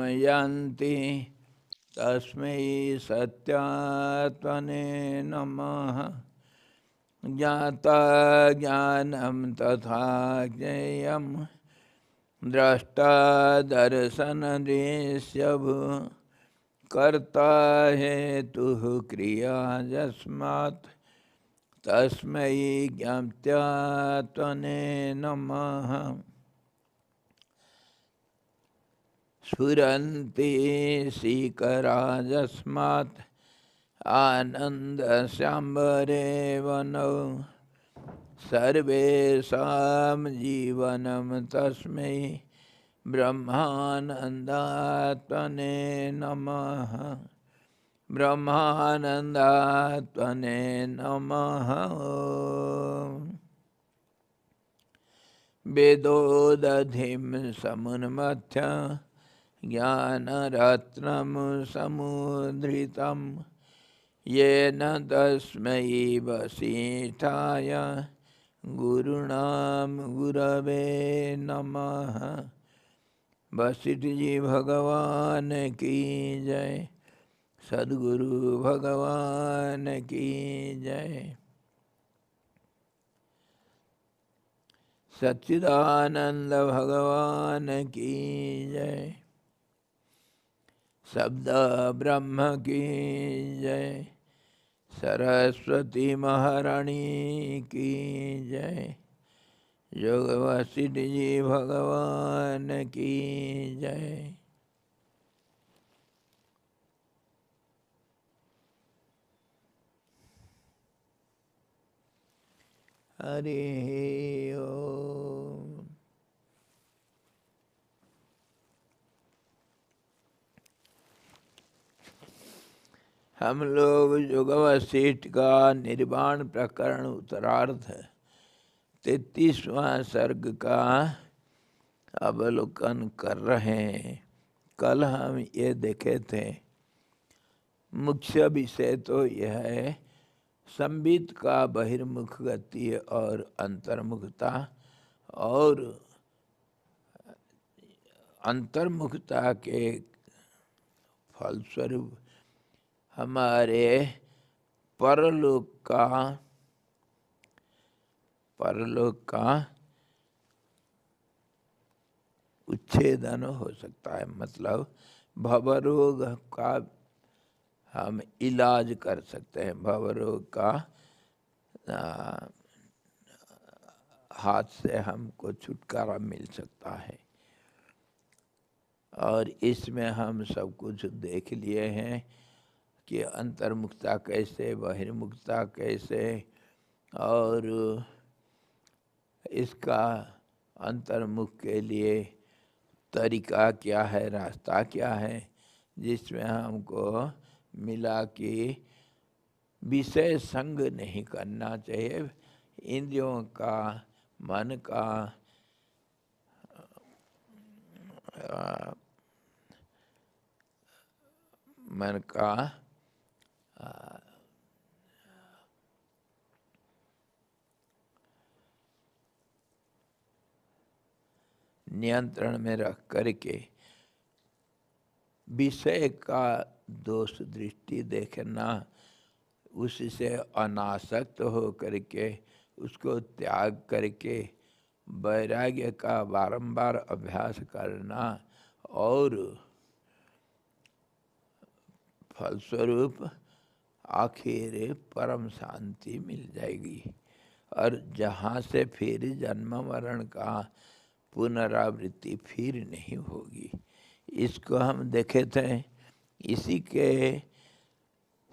यान्ति तस्मै सत्यात्मने नमः। ज्ञाता ज्ञानं तथा ज्ञेयं द्रष्टा दर्शनदृश्यभू कर्ता हेतुः क्रिया यस्मात् तस्मै ज्ञात्यात्मने नमः। स्फुरन्ति सीकरा यस्मात् आनन्दसाम्बरे वनौ सर्वेषां जीवनं तस्मै ब्रह्मानन्दात्मने नमः। ब्रह्मानन्दात्मने नमः। वेदोदधिं समुन्मथ्य ज्ञानरत्नं समुद्रितं येन तस्मै वसिष्ठाय गुरुणां गुरवे नमः। वशिष्ठ जी भगवान की जय। सद्गुरु भगवान की जय। सच्चिदानंद भगवान की जय। शब्द ब्रह्म की जय। सरस्वती महारानी की जय। योग वशिष्ठ जी भगवान की जय। हरि ओम। हम लोग योग वशिष्ठ का निर्वाण प्रकरण उत्तरार्ध 33वां सर्ग का अवलोकन कर रहे हैं। कल हम ये देखे थे, मुख्य विषय तो यह है संबित का बहिर्मुख गति और अंतर्मुखता, और अंतर्मुखता के फलस्वरूप हमारे परलोक का उच्छेदन हो सकता है। मतलब भवरोग का हम इलाज कर सकते हैं। भवरोग का हाथ से हमको छुटकारा मिल सकता है। और इसमें हम सब कुछ देख लिए हैं कि अंतर्मुखता कैसे, बहिर्मुखता कैसे, और इसका अंतर्मुख के लिए तरीका क्या है, रास्ता क्या है, जिसमें हमको मिला कि विषय संग नहीं करना चाहिए। इंद्रियों का, मन का नियंत्रण में रख करके विषय का दोष दृष्टि देखना, उससे अनासक्त हो करके उसको त्याग करके वैराग्य का बारंबार अभ्यास करना, और फलस्वरूप आखिर परम शांति मिल जाएगी। और जहाँ से फिर जन्म मरण का पुनरावृत्ति फिर नहीं होगी। इसको हम देखे थे। इसी के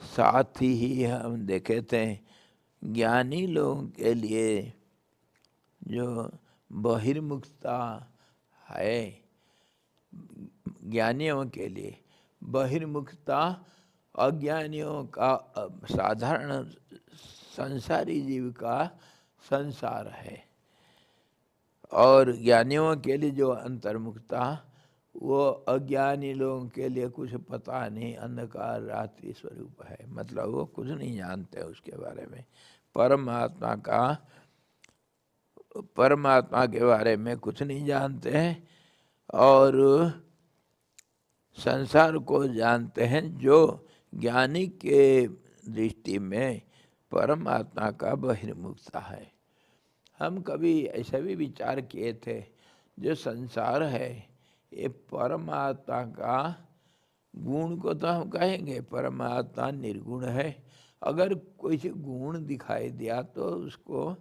साथ ही हम देखे थे ज्ञानी लोगों के लिए जो बहिर्मुखता है, ज्ञानियों के लिए बहिर्मुखता अज्ञानियों का साधारण संसारी जीव का संसार है, और ज्ञानियों के लिए जो अंतर्मुखता, वो अज्ञानी लोगों के लिए कुछ पता नहीं, अंधकार रात्रि स्वरूप है। मतलब वो कुछ नहीं जानते उसके बारे में। परमात्मा के बारे में कुछ नहीं जानते हैं, और संसार को जानते हैं जो ज्ञानी के दृष्टि में परमात्मा का बहिर्मुखता है। हम कभी ऐसा भी विचार किए थे, जो संसार है ये परमात्मा का गुण को तो हम कहेंगे परमात्मा निर्गुण है। अगर कोई गुण दिखाई दिया तो उसको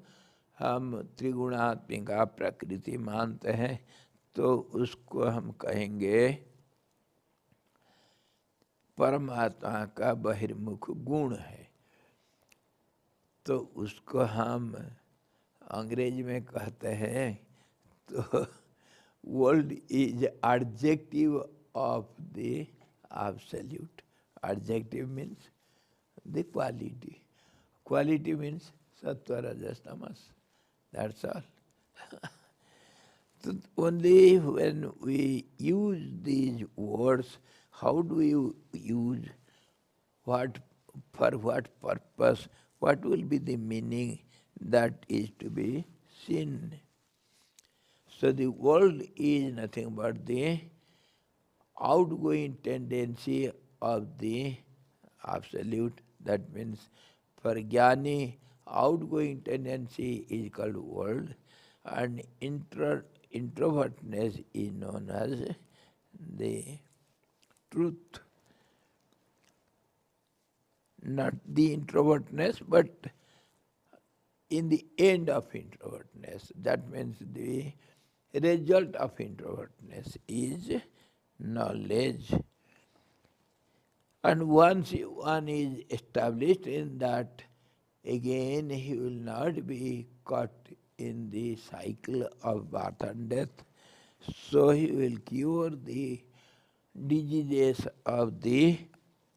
हम त्रिगुणात्मिका प्रकृति मानते हैं, तो उसको हम कहेंगे परमात्मा का बहिर्मुख गुण है। तो उसको हम अंग्रेजी में कहते हैं, तो world is adjective of the absolute. Adjective means the quality, quality means सत्व रजस तमस, that's all. So only when we use these words, how do you use, what, for what purpose, what will be the meaning that is to be seen. So the world is nothing but the outgoing tendency of the absolute. That means for Jnani, outgoing tendency is called world, and introvertness is known as the truth. Not the introvertness, but in the end of introvertness. That means the result of introvertness is knowledge. And once one is established in that, again he will not be caught in the cycle of birth and death. So he will cure the diseases of the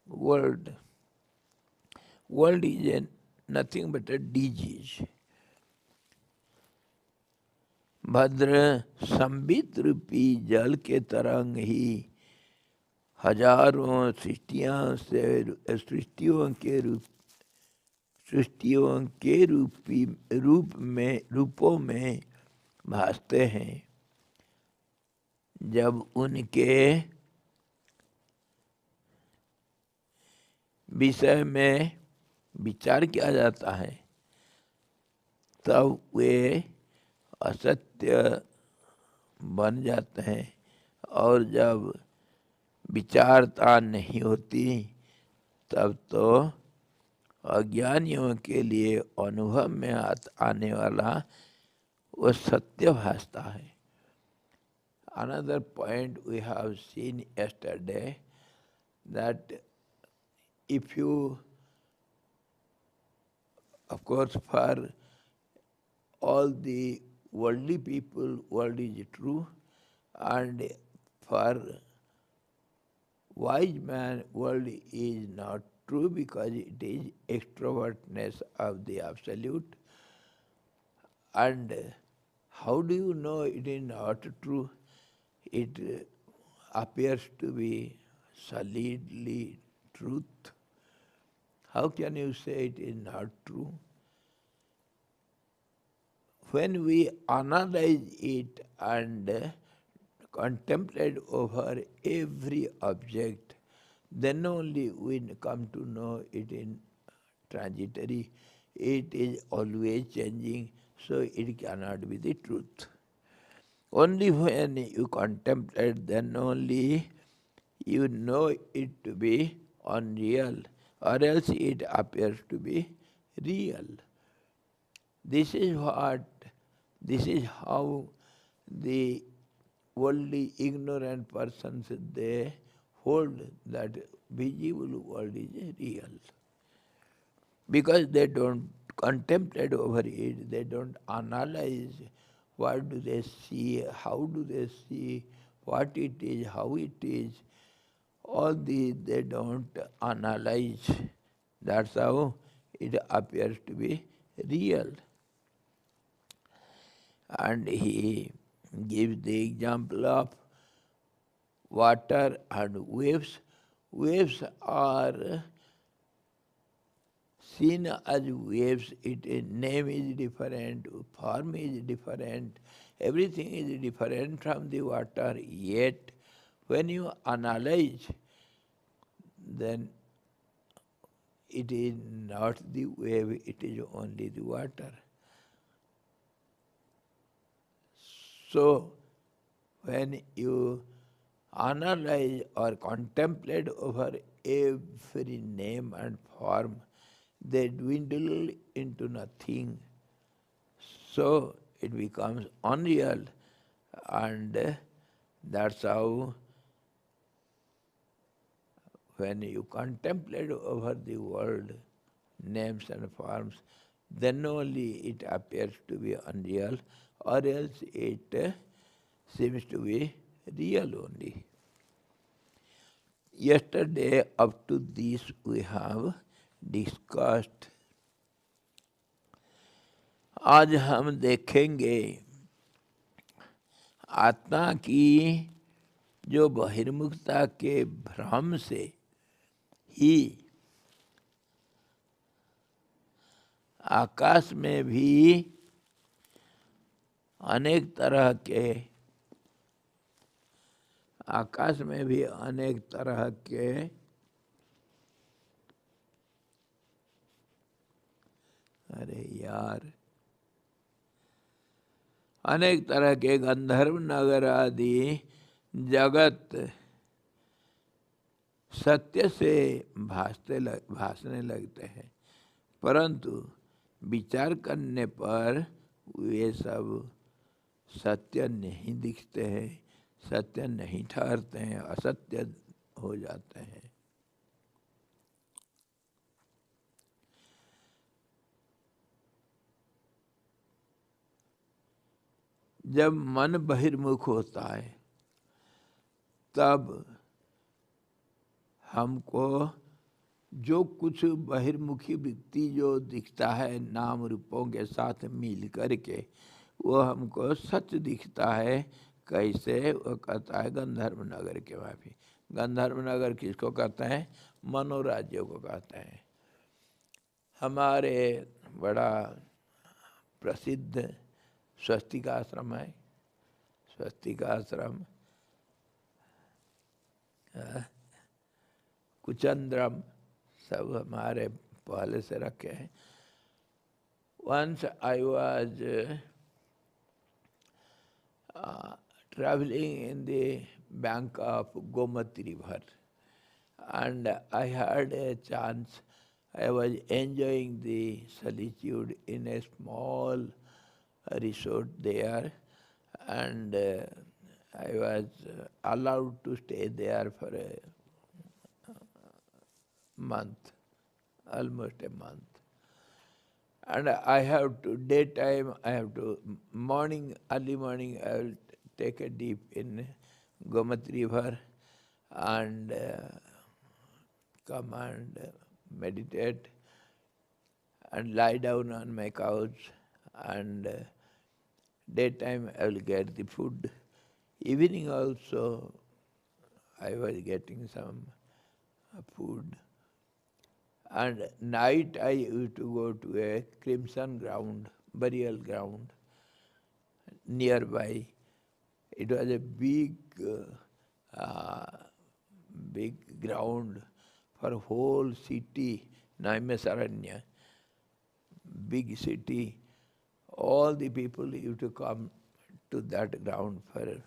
world. World is nothing but a disease. भद्र संबित रूपी जल के तरंग ही हजारों सृष्टियों के रूपों में भासते हैं। जब उनके विषय में विचार किया जाता है तब वे असत्य बन जाते हैं, और जब विचारता नहीं होती तब तो अज्ञानियों के लिए अनुभव में आने वाला वो सत्य भासता है। Another point we have seen yesterday, that if you, of course, for all the worldly people, world is true, and for wise man, world is not true because it is extrovertness of the absolute. And how do you know it is not true? It appears to be solidly truth. How can you say it is not true? When we analyze it and contemplate over every object, then only we come to know it is transitory, it is always changing, so it cannot be the truth. Only when you contemplate, then only you know it to be unreal, or else it appears to be real. This is how the worldly ignorant persons, they hold that visible world is real. Because they don't contemplate over it, they don't analyze what do they see, how do they see, what it is, how it is. All these they don't analyze. That's how it appears to be real. And he gives the example of water and waves. Waves are seen as waves. Name is different, form is different, everything is different from the water, yet When you analyze, then it is not the wave, it is only the water. So, when you analyze or contemplate over every name and form, they dwindle into nothing. So, it becomes unreal, and that's how when you contemplate over the world, names and forms, then only it appears to be unreal, or else it seems to be real only. Yesterday, up to this, we have discussed. आज हम देखेंगे आत्मा की जो बहिर्मुखता के भ्रम से ही आकाश में भी अनेक तरह के अरे यार, अनेक तरह के गंधर्व नगर आदि जगत सत्य से भासने लगते हैं, परंतु विचार करने पर वे सब सत्य नहीं दिखते हैं, सत्य नहीं ठहरते हैं, असत्य हो जाते हैं। जब मन बहिर्मुख होता है तब हमको जो कुछ बहिर्मुखी वृत्ति जो दिखता है नाम रूपों के साथ मिल करके, वो हमको सच दिखता है। कैसे? वो कहता है गंधर्व नगर के माफी। गंधर्व नगर किसको कहते हैं? मनोराज्य को कहते हैं। हमारे बड़ा प्रसिद्ध स्वस्तिक आश्रम है, स्वस्तिक आश्रम कुचंद्रम सब हमारे पहले से रखे हैं। Once I was traveling in the bank of Gomati river, and I had a chance. I was enjoying the solitude in a small resort there, and I was allowed to stay there for a month, almost a month. And I have to, daytime, I have to, early morning, I will take a dip in Gomati river and come and meditate and lie down on my couch, and daytime I will get the food. Evening also I was getting some food. And night I used to go to a crimson ground, burial ground, nearby. It was a big ground for whole city, Naimesaranya, big city. All the people used to come to that ground for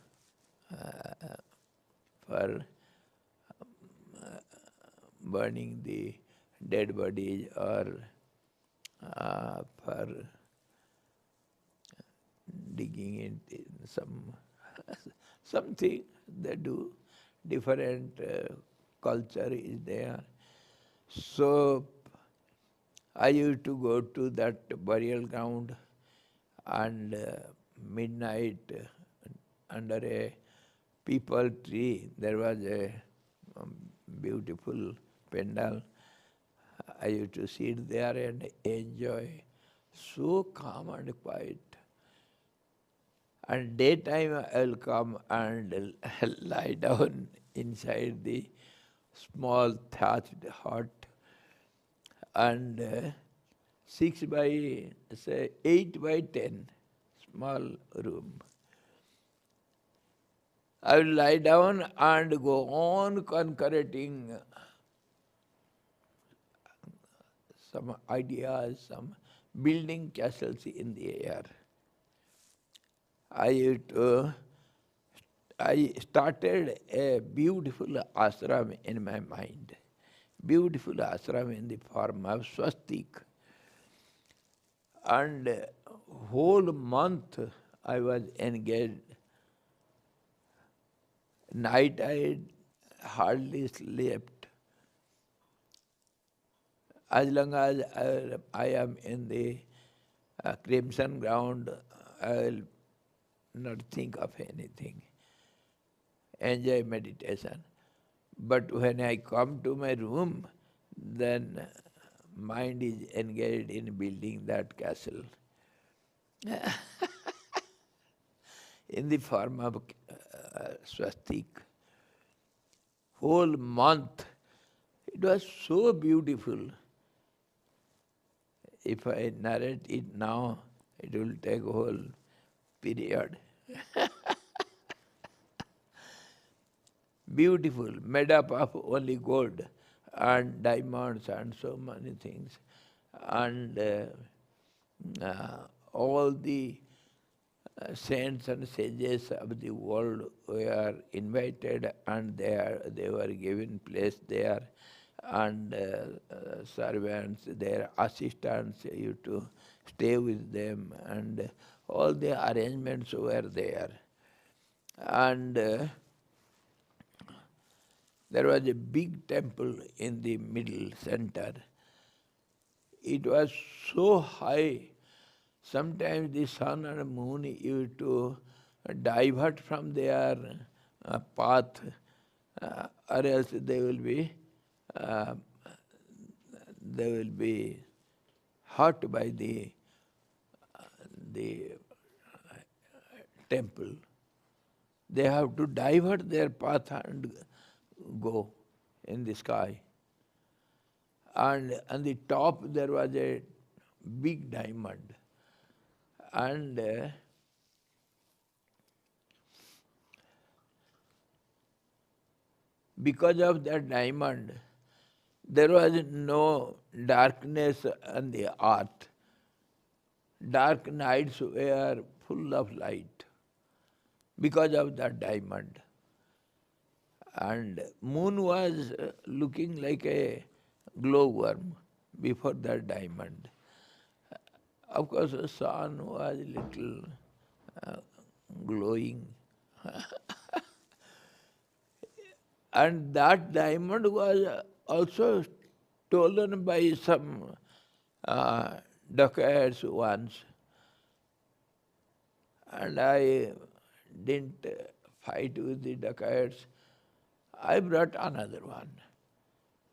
burning the dead bodies, or for digging in something they do. Different culture is there. So I used to go to that burial ground, and midnight under a peepal tree there was a beautiful pandal. I used to sit there and enjoy, so calm and quiet. And daytime I will come and lie down inside the small thatched hut, and 8 by 10 small room. I will lie down and go on concocting some ideas, some building castles in the air. I I started a beautiful ashram in my mind, beautiful ashram in the form of swastik. And whole month I was engaged. Night I hardly slept. As long as I am in the crimson ground, I will not think of anything. Enjoy meditation. But when I come to my room, then mind is engaged in building that castle in the form of swastik. Whole month, it was so beautiful. If I narrate it now, it will take a whole period. Beautiful, made up of only gold and diamonds and so many things. And all the saints and sages of the world were invited, and they were given place there, and servants, their assistants used to stay with them, and all the arrangements were there. And there was a big temple in the middle center. It was so high. Sometimes the sun and moon used to divert from their path, or else uh, they will be hurt by the temple. They have to divert their path and go in the sky. And on the top there was a big diamond. And because of that diamond, there was no darkness on the earth. Dark nights were full of light because of that diamond. And moon was looking like a glowworm before that diamond. Of course, the sun was little glowing. And that diamond was also stolen by some dacoits once. And I didn't fight with the dacoits. I brought another one,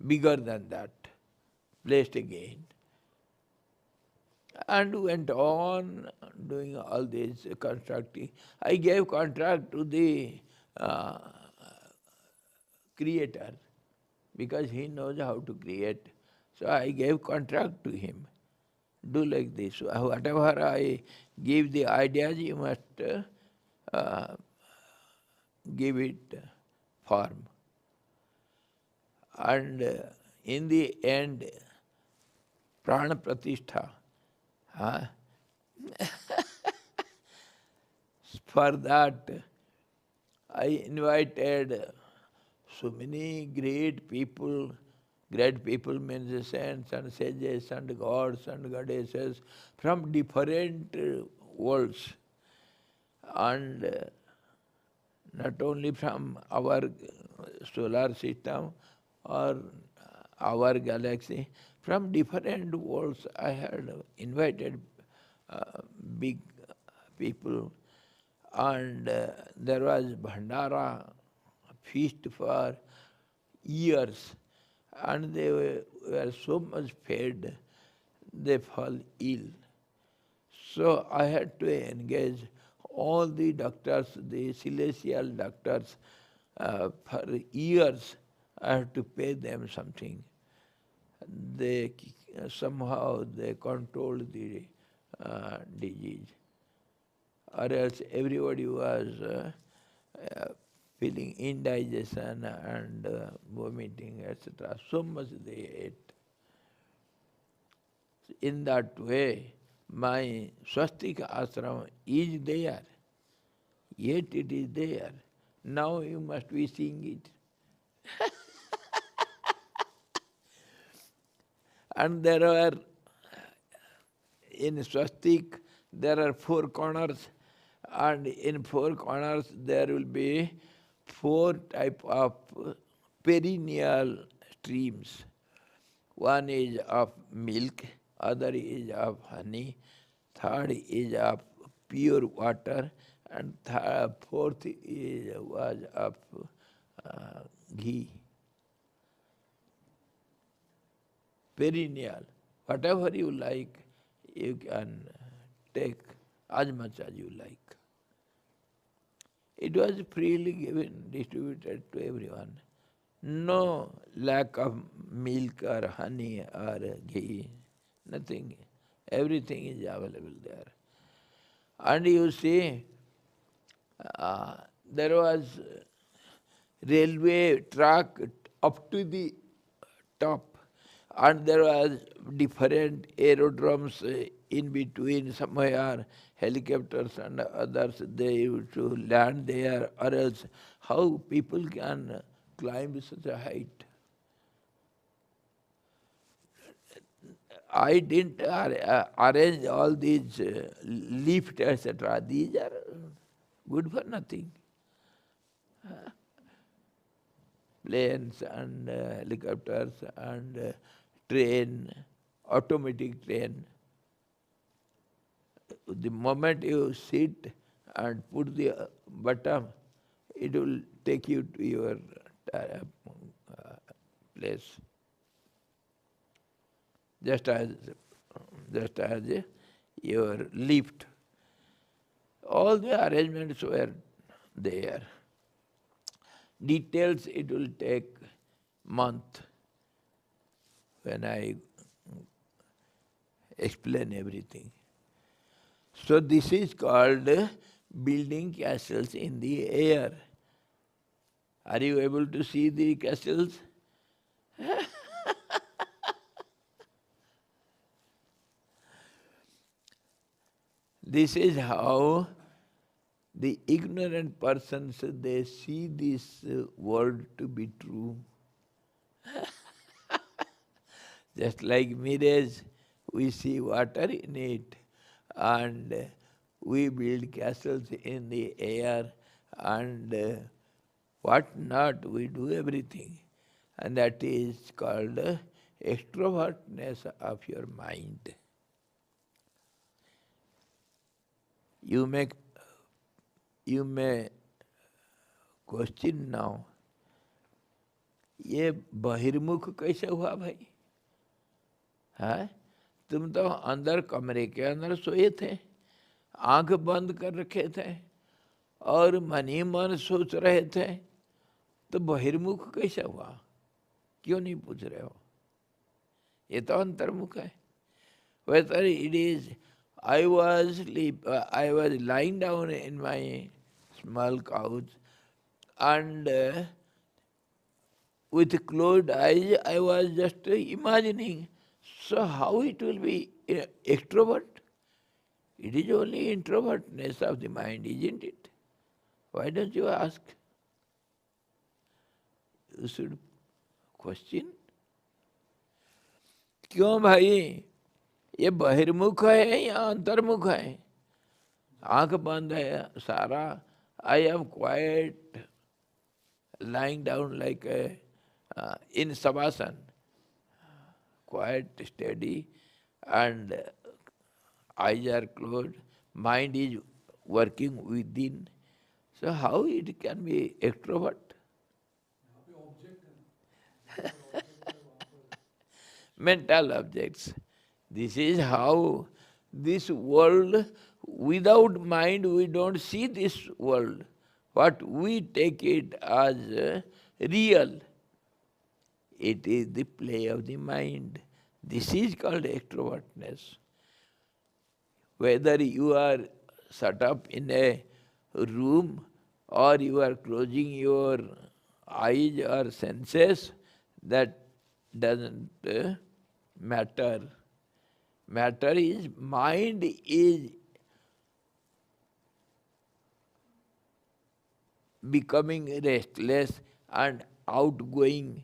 bigger than that, placed again, and went on doing all this constructing. I gave contract to the creator because he knows how to create. So I gave contract to him. Do like this. Whatever I give the ideas, you must give it form. And in the end, prana pratishtha. For that, I invited so many great people means the saints and sages and gods and goddesses from different worlds. And not only from our solar system or our galaxy, from different worlds I had invited big people. And there was Bhandara feast for years, and they were so much fed, they fall ill. So I had to engage all the doctors, the celestial doctors, for years. I had to pay them something. They somehow they controlled the disease, or else everybody was feeling indigestion and vomiting, etc. So much they ate. In that way, my swastika ashram is there, yet it is there. Now you must be seeing it. And there are, in swastik, there are four corners, and in four corners there will be four type of perennial streams. One is of milk, other is of honey, third is of pure water, and fourth was of ghee. Perennial. Whatever you like, you can take as much as you like. It was freely given, distributed to everyone. No lack of milk or honey or ghee, nothing. Everything is available there. And you see, there was railway track up to the top, and there was different aerodromes in between. Somewhere helicopters and others, they used to land there, or else how people can climb such a height? I didn't arrange all these lifts, etc. These are good for nothing. Planes and helicopters and train, automatic train. The moment you sit and put the button, it will take you to your place. Just as your lift. All the arrangements were there. Details it will take month when I explain everything. So this is called building castles in the air. Are you able to see the castles? This is how the ignorant persons, they see this world to be true. Just like mirage, we see water in it, and we build castles in the air, and what not, we do everything. And that is called extrovertness of your mind. You may question now, ये बहिर्मुख कैसे हुआ भाई? हाँ? तुम तो अंदर कमरे के अंदर सोए थे, आंख बंद कर रखे थे और मन ही मन सोच रहे थे, तो बहिर्मुख कैसे हुआ? क्यों नहीं पूछ रहे हो? ये तो अंतर्मुख है. Whether it is I was lying down in my small couch, and with closed eyes I was just imagining. So how it will be extrovert? It is only introvertness of the mind, isn't it? Why don't you ask? You should question. क्यों भाई? ये बहिर्मुख है या अंतर्मुख है? आंख बंद है सारा. I am quiet, lying down like in savasana, quiet, steady, and eyes are closed. Mind is working within. So how it can be extrovert? Mental objects. This is how this world, without mind we don't see this world. What we take it as real, it is the play of the mind. This is called extrovertness. Whether you are shut up in a room or you are closing your eyes or senses, that doesn't matter. Matter is mind is becoming restless and outgoing,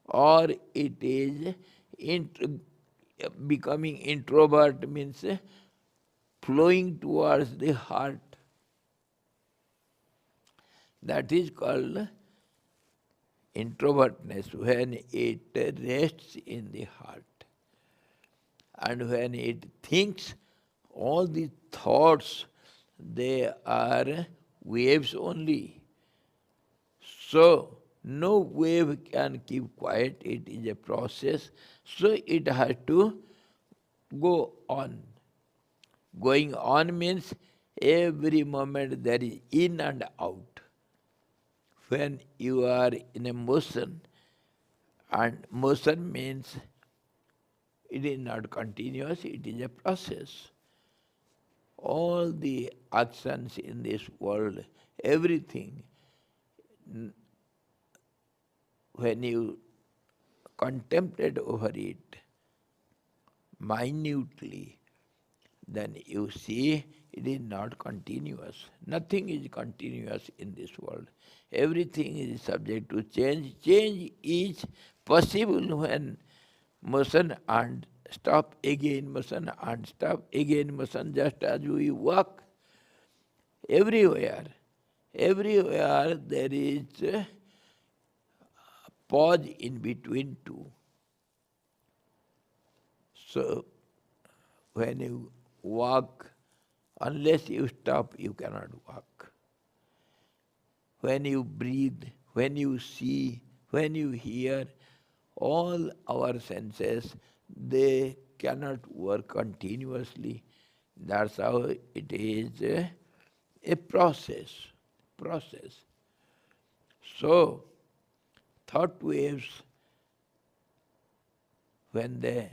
or it is becoming introvert, means flowing towards the heart. That is called introvertness, when it rests in the heart. And when it thinks, all the thoughts, they are waves only. So, no wave can keep quiet, it is a process. So, it has to go on. Going on means every moment there is in and out. When you are in a motion, and motion means it is not continuous, it is a process. All the actions in this world, everything, when you contemplate over it minutely, then you see it is not continuous. Nothing is continuous in this world. Everything is subject to change. Change is possible when motion and stop, again motion and stop, again motion, just as we walk. Everywhere, everywhere there is a pause in between two. So, when you walk, unless you stop, you cannot walk. When you breathe, when you see, when you hear, all our senses, they cannot work continuously. That's how it is a process. So, thought waves, when they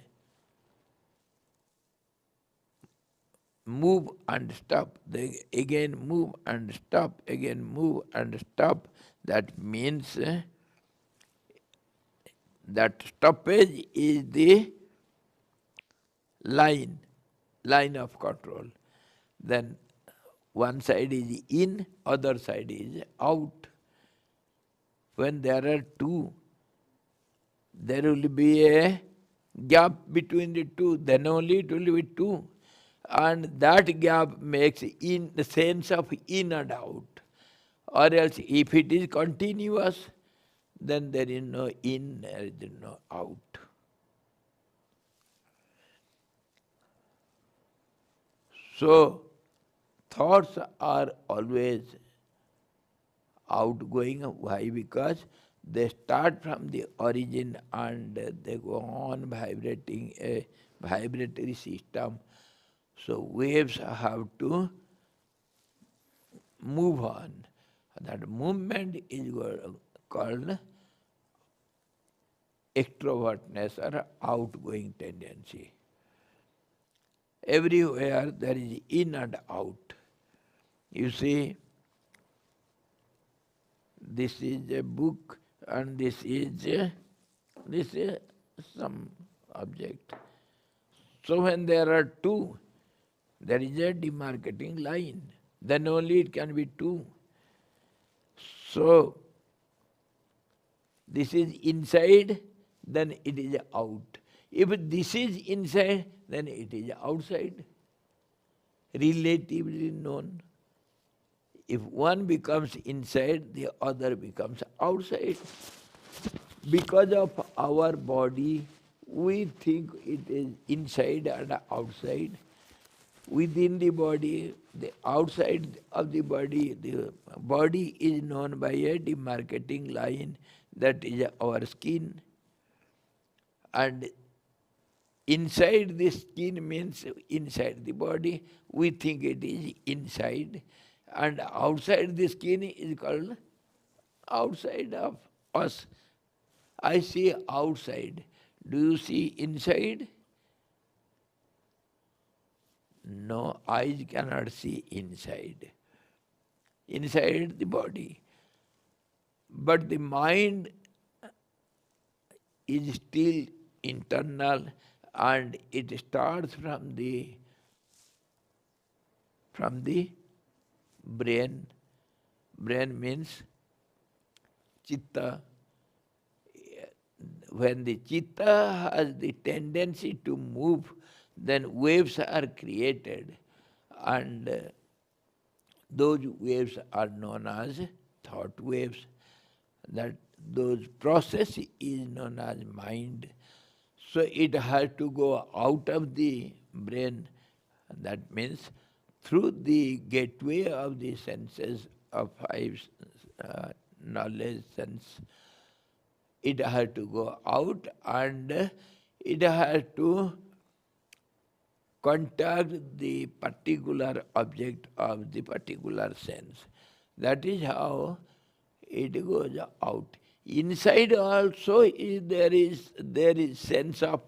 move and stop, they again move and stop, again move and stop, that means that stoppage is the line of control. Then one side is in, other side is out. When there are two, there will be a gap between the two, then only it will be two. And that gap makes in the sense of in and out. Or else if it is continuous, then there is no in, there is no out. So, thoughts are always outgoing. Why? Because they start from the origin and they go on vibrating a vibratory system. So waves have to move on. That movement is called extrovertness or outgoing tendency. Everywhere there is in and out. You see, this is a book and this is some object. So when there are two, there is a demarcating line. Then only it can be two. So this is inside, then it is out. If this is inside, then it is outside, relatively known. If one becomes inside, the other becomes outside. Because of our body, we think it is inside and outside. Within the body, the outside of the body is known by a demarcating line, that is our skin. And inside the skin means inside the body, we think it is inside. And outside the skin is called outside of us. I see outside. Do you see inside? No, eyes cannot see inside. inside the body. But the mind is still internal, and it starts from the brain. Brain means chitta. When the chitta has the tendency to move, then waves are created, and those waves are known as thought waves. That those process is known as mind. So it has to go out of the brain. That means through the gateway of the senses of five knowledge sense, it has to go out, and it has to contact the particular object of the particular sense. That is how it goes out. Inside also there is sense of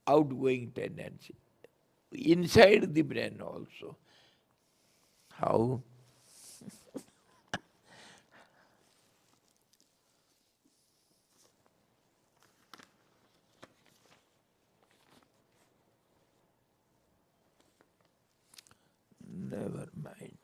outgoing tendency. Inside the brain also. How? Never mind.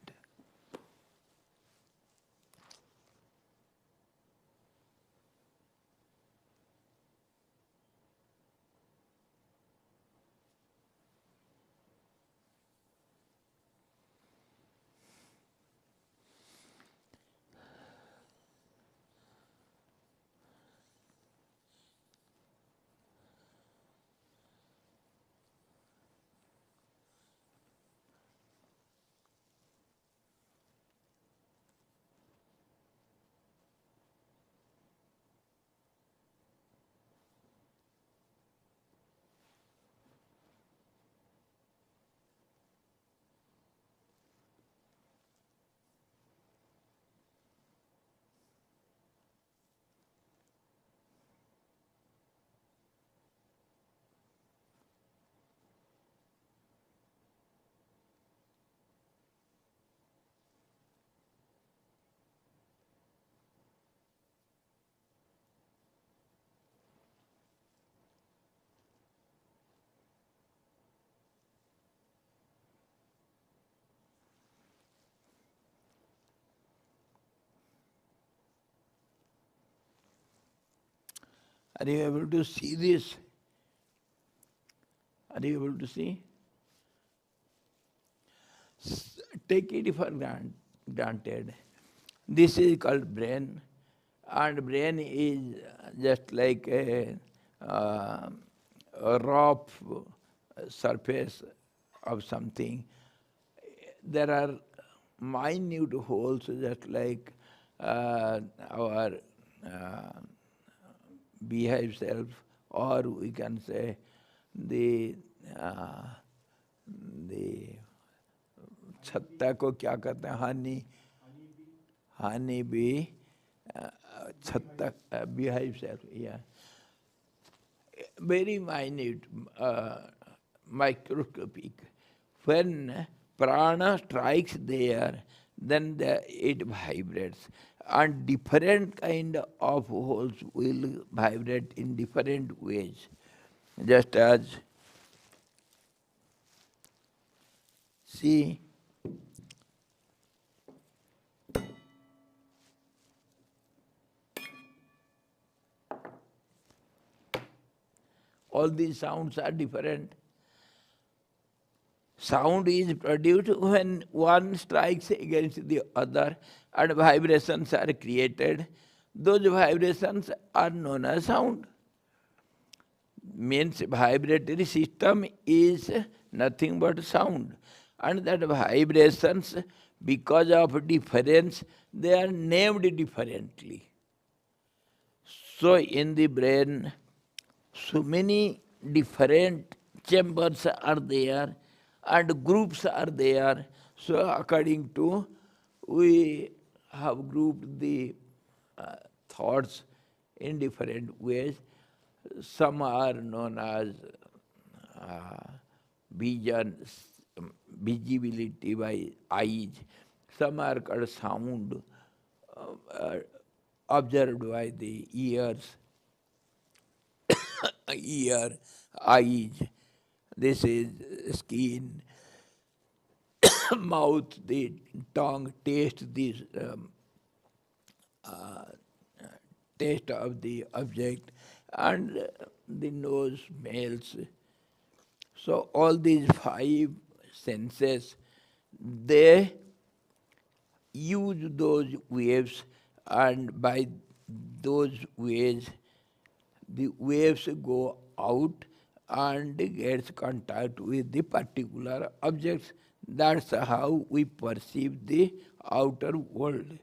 Are you able to see this? Are you able to see? Take it for granted. This is called brain, and brain is just like a rough surface of something. There are minute holes, just like our beehive self, or we can say the छत्ता को क्या कहते हैं, honey bee, छत्ता, beehive self, yeah, very minute, microscopic. When prana strikes there, then it vibrates, and different kind of holes will vibrate in different ways. Just as, see, all these sounds are different. Sound is produced when one strikes against the other and vibrations are created. Those vibrations are known as sound. Means vibratory system is nothing but sound. And that vibrations, because of difference, they are named differently. So in the brain, so many different chambers are there and groups are there. So according to, we have grouped the thoughts in different ways. Some are known as vision, visibility by eyes. Some are called sound, uh, observed by the ears, ear, eyes. This is skin, mouth, the tongue, taste this taste of the object, and the nose smells. So all these five senses, they use those waves, and by those waves, the waves go out and gets contact with the particular objects. That's how we perceive the outer world.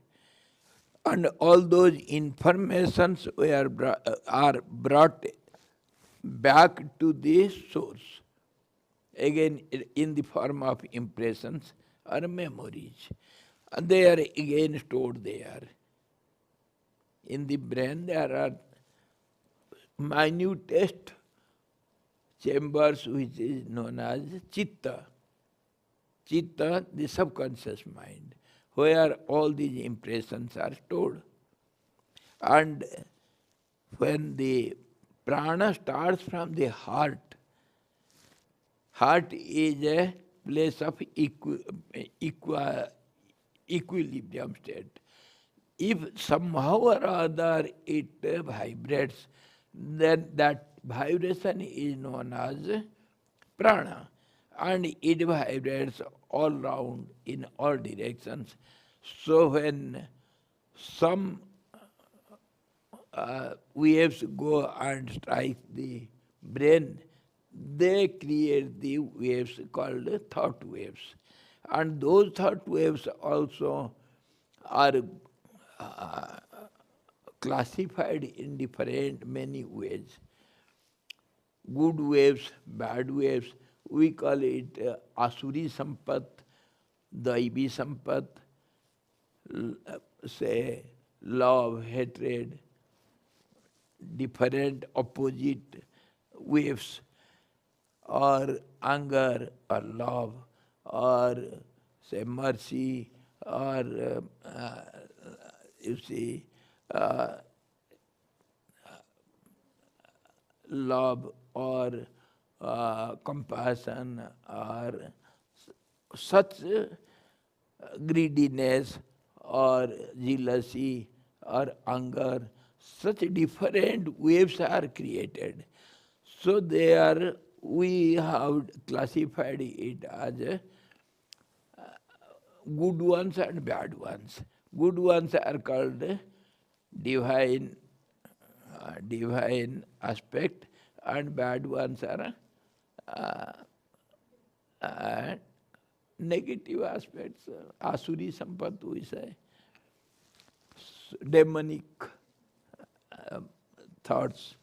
And all those informations are brought back to the source, again in the form of impressions or memories. And they are again stored there. In the brain there are minutest chambers which is known as chitta. Chitta, the subconscious mind, where all these impressions are stored. And when the prana starts from the heart, heart is a place of equilibrium state. If somehow or other it vibrates, then that vibration is known as prana, and it vibrates all round in all directions. So when some waves go and strike the brain, they create the waves called thought waves. And those thought waves also are classified in different many ways. Good waves, bad waves, we call it Asuri Sampat, Daivi Sampat, say love, hatred, different opposite waves, or anger, or love, or say mercy, or you see, love, or compassion, or such greediness, or jealousy, or anger, such different waves are created. So we have classified it as good ones and bad ones. Good ones are called divine, divine aspect, and bad ones are negative aspects, asuri sampat we say, demonic thoughts.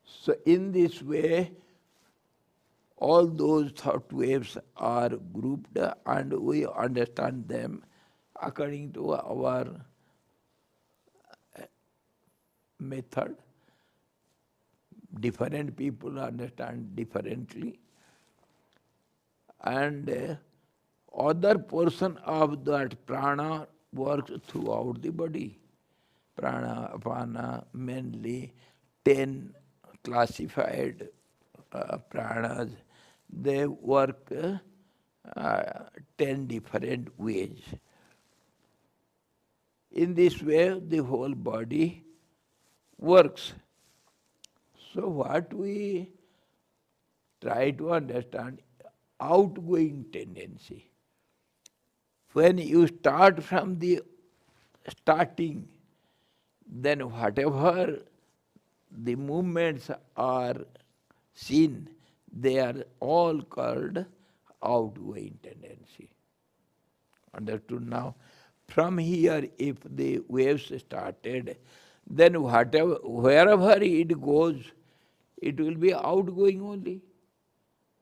So in this way, all those thought waves are grouped and we understand them according to our method. Different people understand differently. And other portion of that prana works throughout the body. Prana, apana, mainly 10 classified pranas. They work 10 different ways. In this way, the whole body works. So what we try to understand, outgoing tendency. When you start from the starting, then whatever the movements are seen, they are all called outgoing tendency. Understood now? From here, if the waves started, then wherever it goes, it will be outgoing only.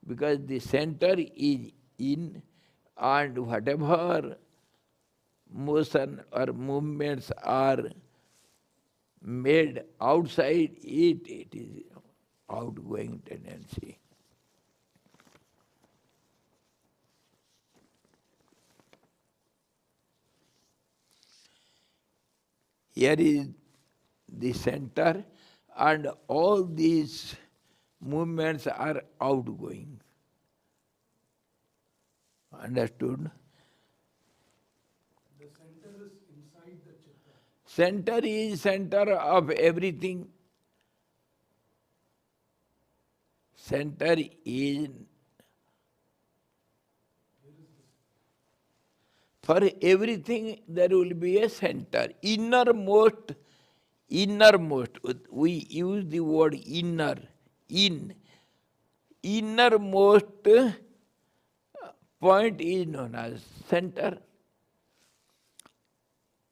Because the center is in, and whatever motion or movements are made outside it, it is outgoing tendency. Here is the center, and all these movements are outgoing. Understood? The center is inside the chitta. Center is center of everything. Center is, for everything there will be a center. Innermost, we use the word inner, innermost point is known as center.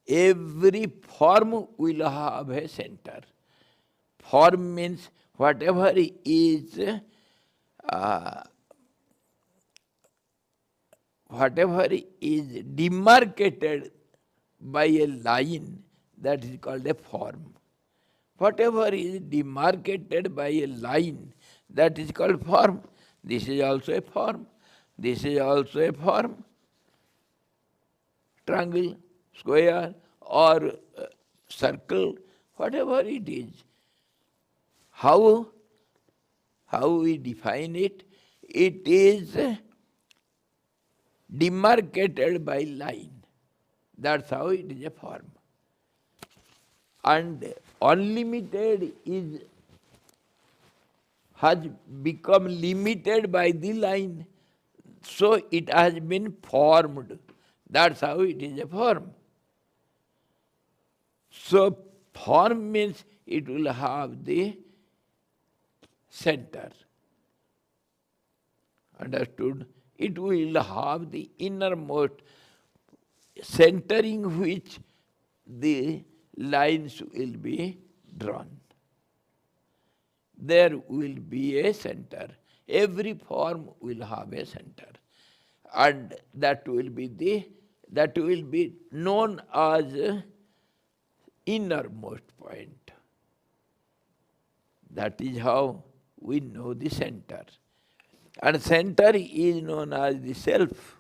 Every form will have a center. Form means whatever is demarcated by a line, that is called a form. Whatever is demarcated by a line, that is called form. This is also a form. This is also a form. Triangle, square, or circle, whatever it is. How we define it? It is demarcated by line. That's how it is a form. And unlimited has become limited by the line. So it has been formed. That's how it is a form. So form means it will have the center. Understood? It will have the innermost centering which the lines will be drawn. There will be a center. Every form will have a center. And that will be known as innermost point. That is how we know the center. And center is known as the self.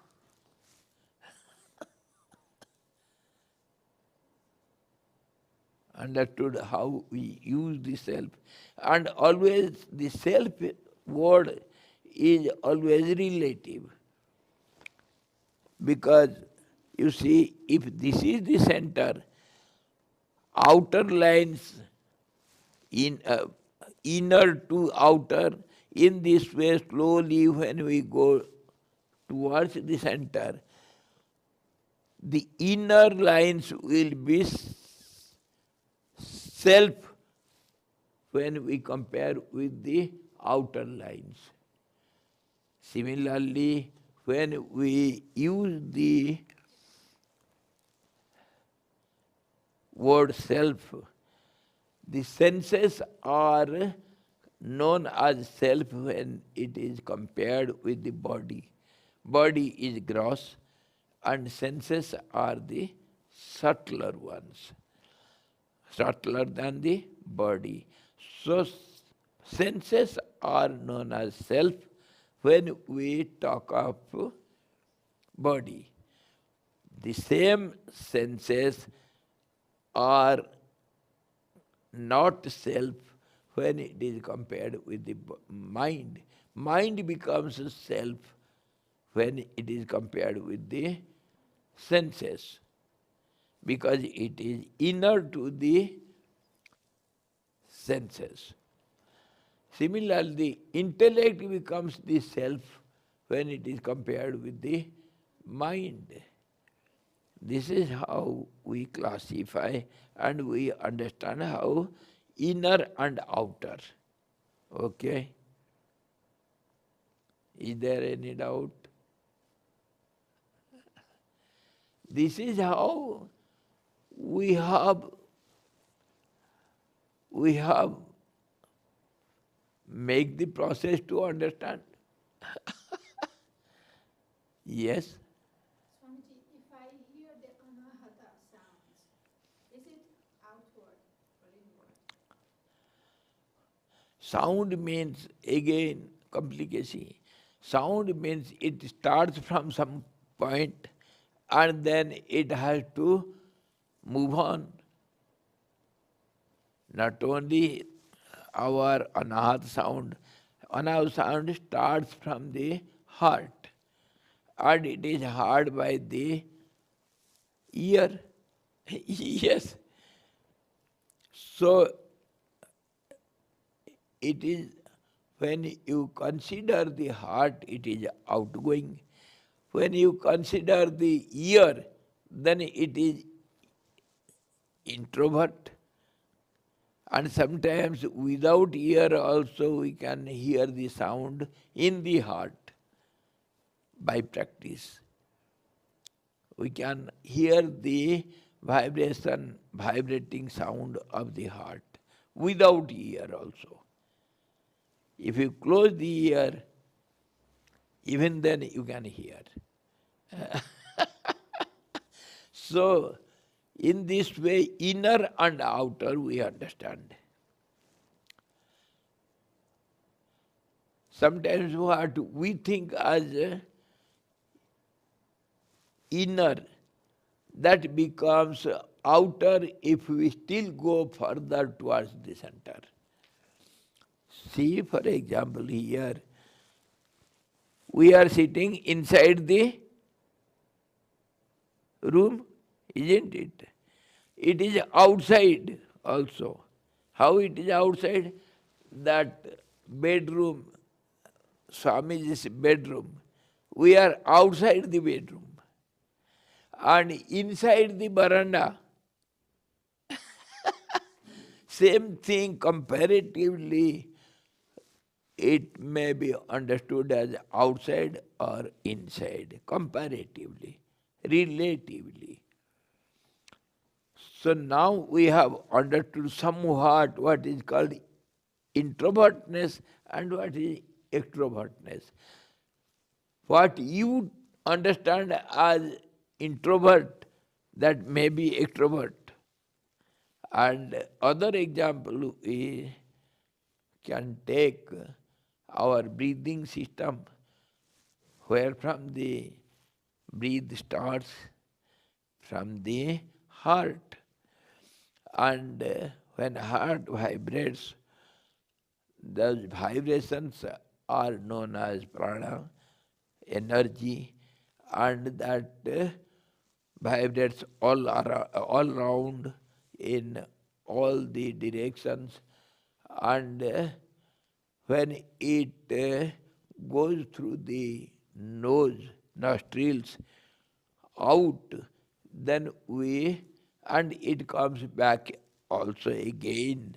Understood how we use the self. And always the self word is always relative. Because you see, if this is the center, outer lines inner to outer, in this way slowly when we go towards the center, the inner lines will be self when we compare with the outer lines. Similarly, when we use the word self, the senses are known as self when it is compared with the body. Body is gross and senses are the subtler ones, subtler than the body. So senses are known as self when we talk of body. The same senses are not self when it is compared with the mind. Mind becomes self when it is compared with the senses, because it is inner to the senses. Similarly, intellect becomes the self when it is compared with the mind. This is how we classify and we understand how inner and outer. Okay? Is there any doubt? This is how we have make the process to understand. Yes? Swamiji, if I hear the anahata sounds, is it outward or inward? Sound means, again, complication. Sound means it starts from some point and then it has to move on. Not only our anahat sound starts from the heart and it is heard by the ear. Yes. So it is when you consider the heart, it is outgoing. When you consider the ear, then it is introvert. And sometimes without ear also we can hear the sound in the heart by practice. We can hear the vibrating sound of the heart without ear also. If you close the ear, even then you can hear. So, in this way, inner and outer we understand. Sometimes what we think as inner, that becomes outer if we still go further towards the center. See, for example, here, we are sitting inside the room, isn't it? It is outside also. How it is outside? That bedroom, Swamiji's bedroom, we are outside the bedroom. And inside the veranda, same thing comparatively, it may be understood as outside or inside, comparatively, relatively. So now we have understood somewhat what is called introvertness and what is extrovertness. What you understand as introvert, that may be extrovert. And other example we can take our breathing system, where from the breathe starts from the heart. And when heart vibrates, those vibrations are known as prana, energy, and that vibrates all around in all the directions. And when it goes through the nose, nostrils, out, then and it comes back also again.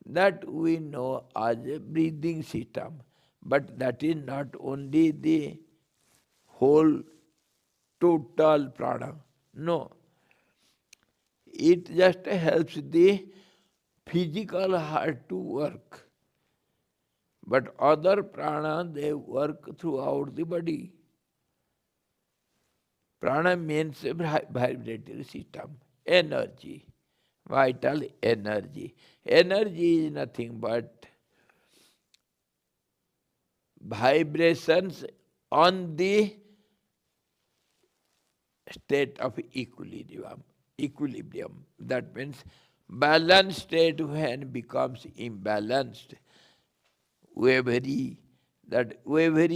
That we know as a breathing system. But that is not only the whole total prana. No. It just helps the physical heart to work. But other prana, they work throughout the body. Prana means a vibratory system, energy, vital energy. Energy is nothing but vibrations on the state of equilibrium. Equilibrium. That means balanced state when becomes imbalanced. Wavering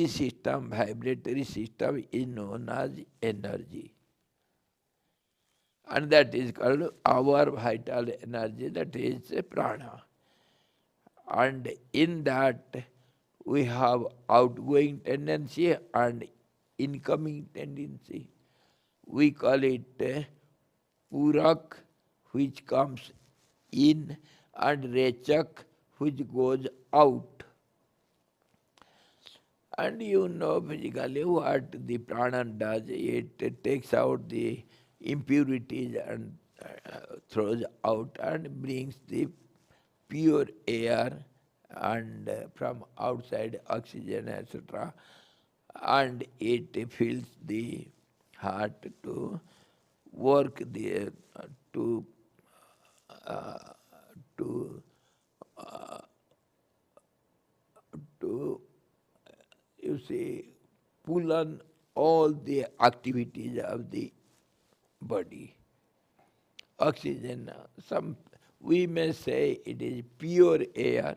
system, vibratory system is known as energy. And that is called our vital energy, that is prana. And in that we have outgoing tendency and incoming tendency. We call it purak, which comes in, and rechak, which goes out. And you know physically what the prana does. It takes out the impurities and throws out and brings the pure air and from outside oxygen, etc. And it fills the heart to work the to to to you see pull on all the activities of the body. Oxygen, we may say it is pure air.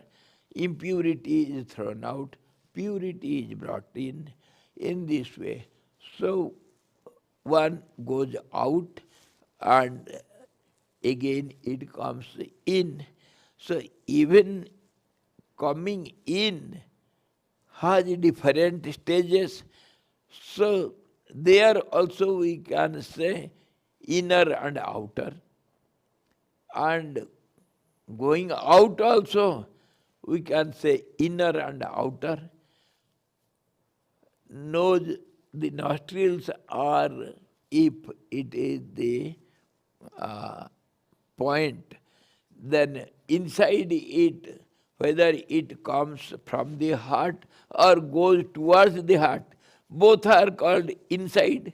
Impurity is thrown out, purity is brought in this way. So one goes out and again it comes in. So even coming in has different stages. So there also we can say inner and outer. And going out also we can say inner and outer. Nose, the nostrils are, if it is the point, then inside it, whether it comes from the heart or goes towards the heart, both are called inside,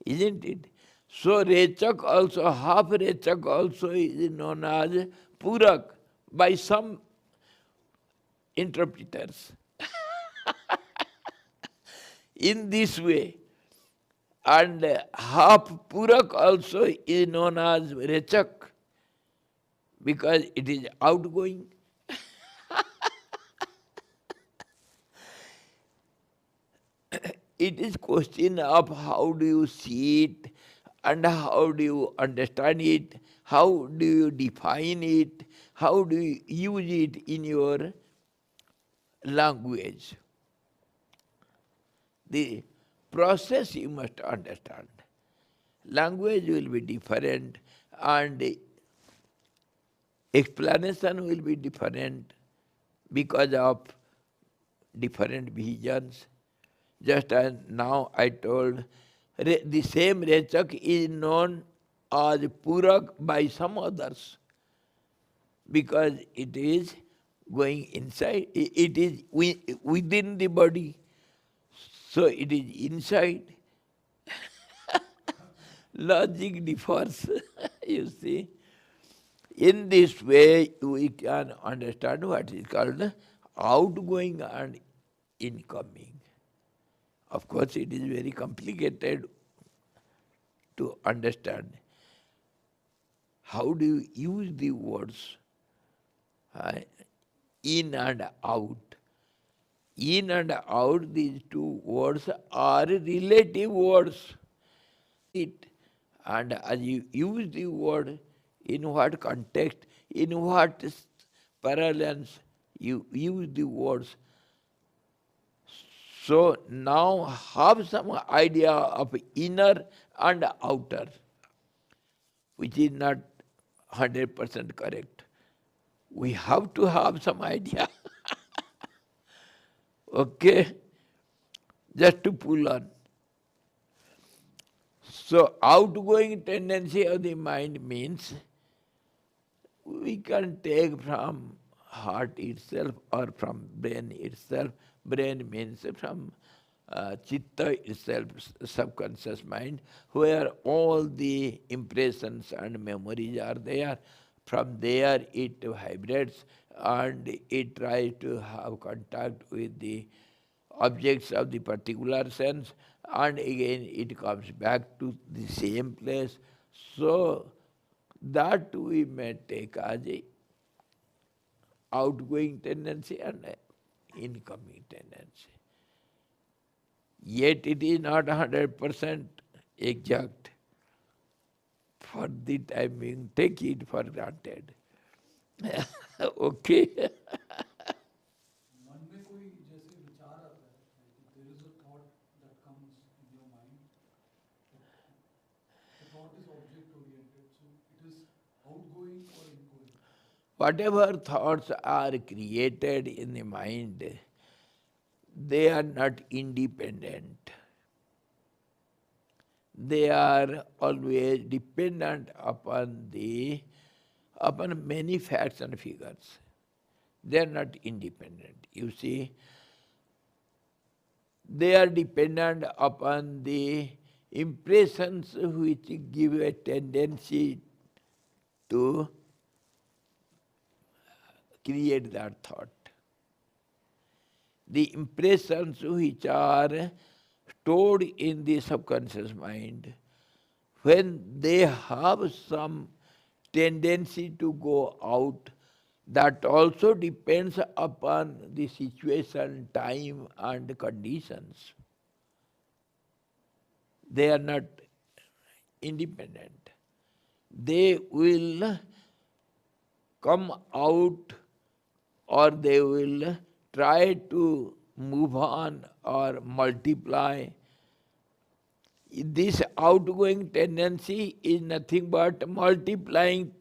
isn't it? So Rechak also, half Rechak also is known as Purak by some interpreters. In this way, and half Purak also is known as Rechak because it is outgoing. It is question of how do you see it and how do you understand it, how do you define it, how do you use it in your language. The process you must understand. Language will be different and explanation will be different because of different visions. Just as now I told, the same Rechak is known as Purak by some others because it is going inside, it is within the body. So it is inside. Logic differs, you see. In this way, we can understand what is called outgoing and incoming. Of course, it is very complicated to understand. How do you use the words in and out? In and out, these two words are relative words. And as you use the word, in what context, in what parallels you use the words. So now have some idea of inner and outer, which is not 100% correct. We have to have some idea. Okay? Just to pull on. So outgoing tendency of the mind means we can take from heart itself or from brain itself. Brain means from chitta itself, subconscious mind, where all the impressions and memories are there. From there it vibrates and it tries to have contact with the objects of the particular sense, and again it comes back to the same place. So that we may take as a outgoing tendency and incoming tendency. Yet it is not 100% exact. For the time being, take it for granted. Okay? मन में कोई जैसे विचार आता है, like there is a thought that comes in your mind. The thought is object oriented, so it is outgoing or ingoing. Whatever thoughts are created in the mind, they are not independent. They are always dependent upon many facts and figures. They are not independent. You see, they are dependent upon the impressions which give a tendency to create that thought. The impressions which are stored in the subconscious mind, when they have some tendency to go out, that also depends upon the situation, time and conditions. They are not independent. They will come out, or they will try to move on or multiply. This outgoing tendency is nothing but multiplying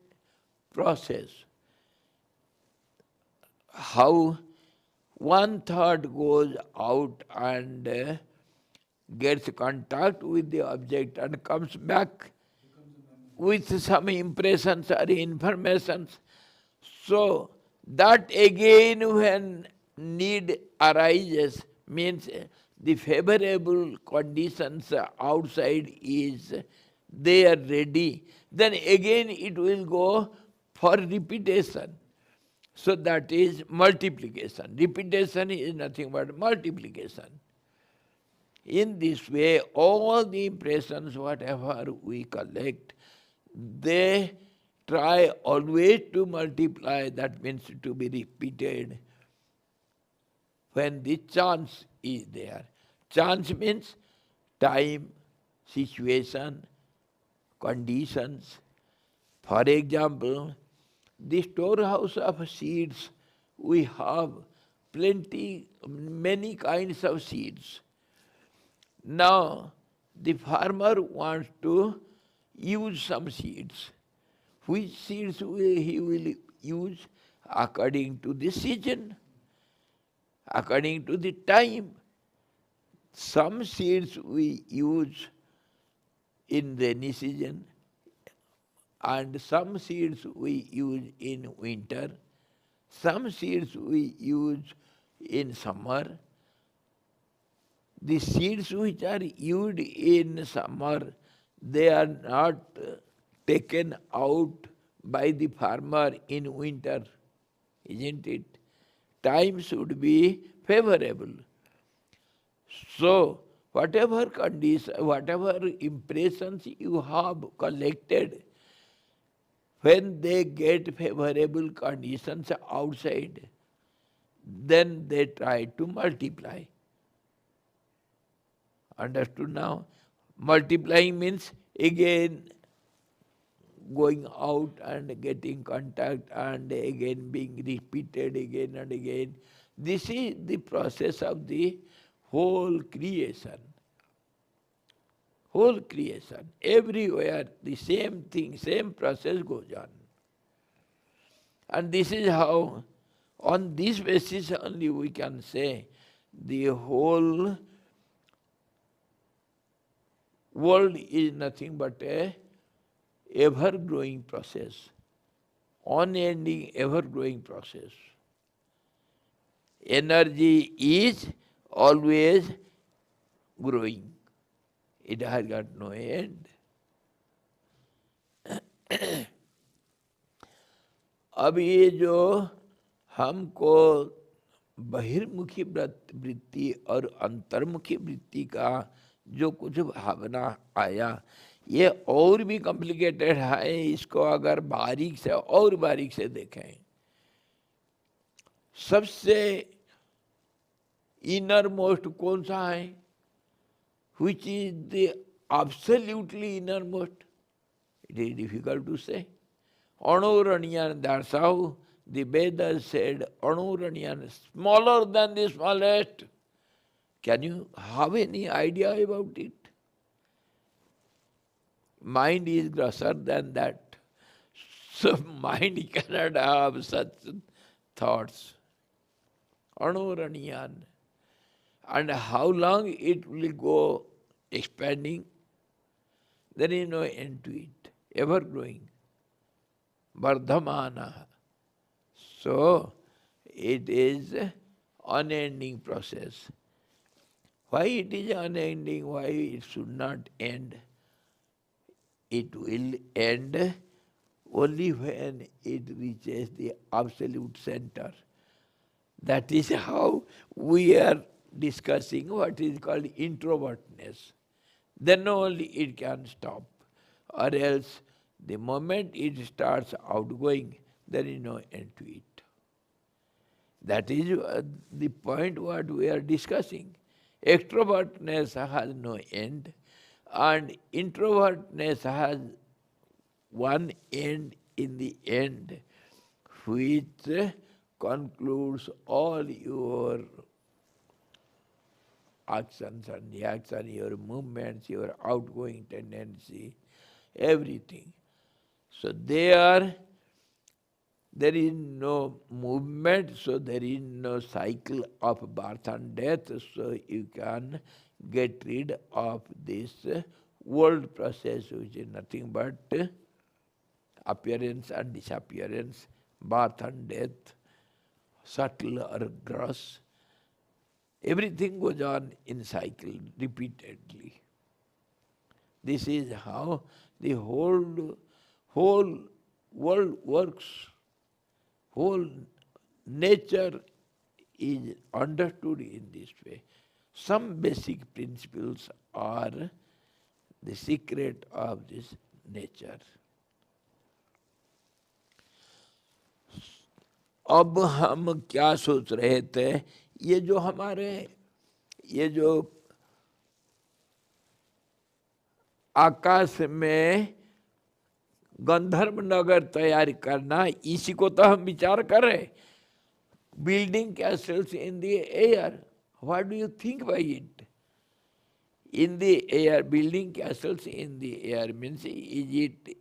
process. How one thought goes out and gets contact with the object and comes back with some impressions or informations. So that again, when need arises, means the favorable conditions outside is there ready, then again it will go for repetition. So that is multiplication. Repetition is nothing but multiplication. In this way, all the impressions, whatever we collect, they try always to multiply, that means to be repeated when the chance is there. Chance means time, situation, conditions. For example, the storehouse of seeds, we have plenty, many kinds of seeds. Now, the farmer wants to use some seeds. Which seeds he will use? According to the season, according to the time. Some seeds we use in rainy season, and some seeds we use in winter, some seeds we use in summer. The seeds which are used in summer, they are not taken out by the farmer in winter, isn't it? Time should be favorable. So, whatever condition, whatever impressions you have collected, when they get favorable conditions outside, then they try to multiply. Understood now? Multiplying means again going out and getting contact and again being repeated again and again. This is the process of the whole creation. Whole creation. Everywhere the same thing, same process goes on. And this is how, on this basis only we can say the whole world is nothing but a ever-growing process, unending, ever-growing process. Energy is always growing. It has got no end. अब ये जो हमको बहिर्मुखी वृत्ति और अंतर्मुखी वृत्ति का जो कुछ भावना आया, ये और भी कॉम्प्लिकेटेड है. इसको अगर बारीक से और बारीक से देखें, सबसे इनर मोस्ट कौन सा है? Which is the absolutely innermost? It is difficult to say. Anuranyan, that's how the Vedas said, Anuranyan, smaller than the smallest. Can you have any idea about it? Mind is grosser than that. So mind cannot have such thoughts. Anuranyan. And how long it will go expanding, there is no end to it, ever growing. Vardhamana. So it is unending process. Why it is unending? Why it should not end? It will end only when it reaches the absolute center. That is how we are discussing what is called introvertness. Then only it can stop. Or else The moment it starts outgoing, there is no end to it. That is the point what we are discussing. Extrovertness has no end, and introvertness has one end in the end, which concludes all your actions and reactions, your movements, your outgoing tendency, everything. So there is no movement, so there is no cycle of birth and death, so you can get rid of this world process, which is nothing but appearance and disappearance, birth and death, subtle or gross. Everything goes on in cycle repeatedly. This is how the whole world works. Whole nature is understood in this way. Some basic principles are the secret of this nature. अब हम क्या सोच रहे थे, ये जो हमारे ये जो आकाश में गंधर्व नगर तैयार करना, इसी को तो हम विचार कर रहे. Building castles in the air. What do you think by it? In the air, building castles in the air means it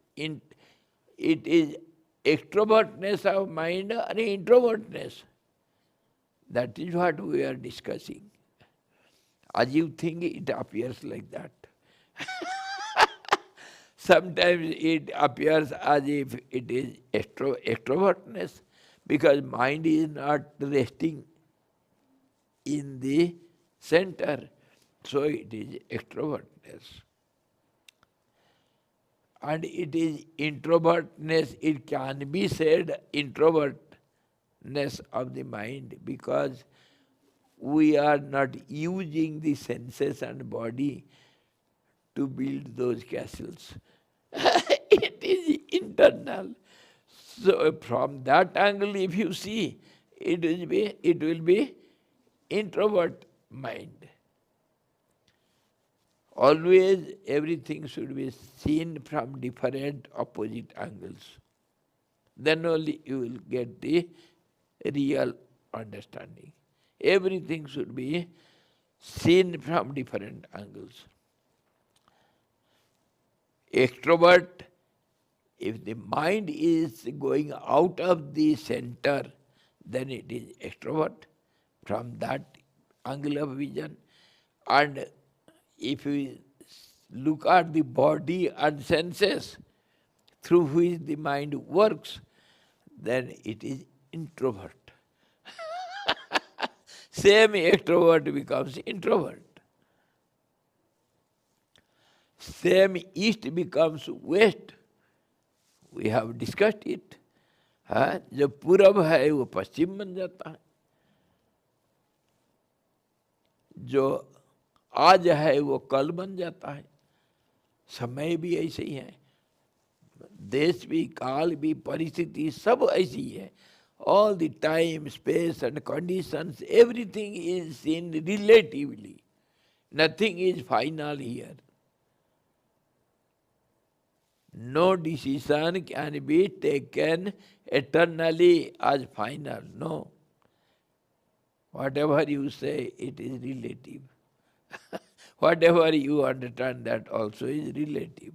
is extrovertness of mind or introvertness? That is what we are discussing. As you think, it appears like that. Sometimes it appears as if it is extrovertness, because mind is not resting in the center, so it is extrovertness. And it is introvertness, it can be said introvertness of the mind, because we are not using the senses and body to build those castles. It is internal. So from that angle, if you see, it will be introvert mind. Always everything should be seen from different opposite angles. Then only you will get the real understanding. Everything should be seen from different angles. Extrovert, if the mind is going out of the center, then it is extrovert from that angle of vision. And if we look at the body and senses through which the mind works, then it is introvert. Same extrovert becomes introvert. Same east becomes west. We have discussed it. जो पूरब है वो पश्चिम बन जाता है, जो आज है वो कल बन जाता है. समय भी ऐसे ही है, देश भी, काल भी, परिस्थिति सब ऐसी ही है. All the time, space and conditions, everything is seen relatively. Nothing is final here. No decision can be taken eternally as final. No. Whatever you say, it is relative. Whatever you understand, that also is relative.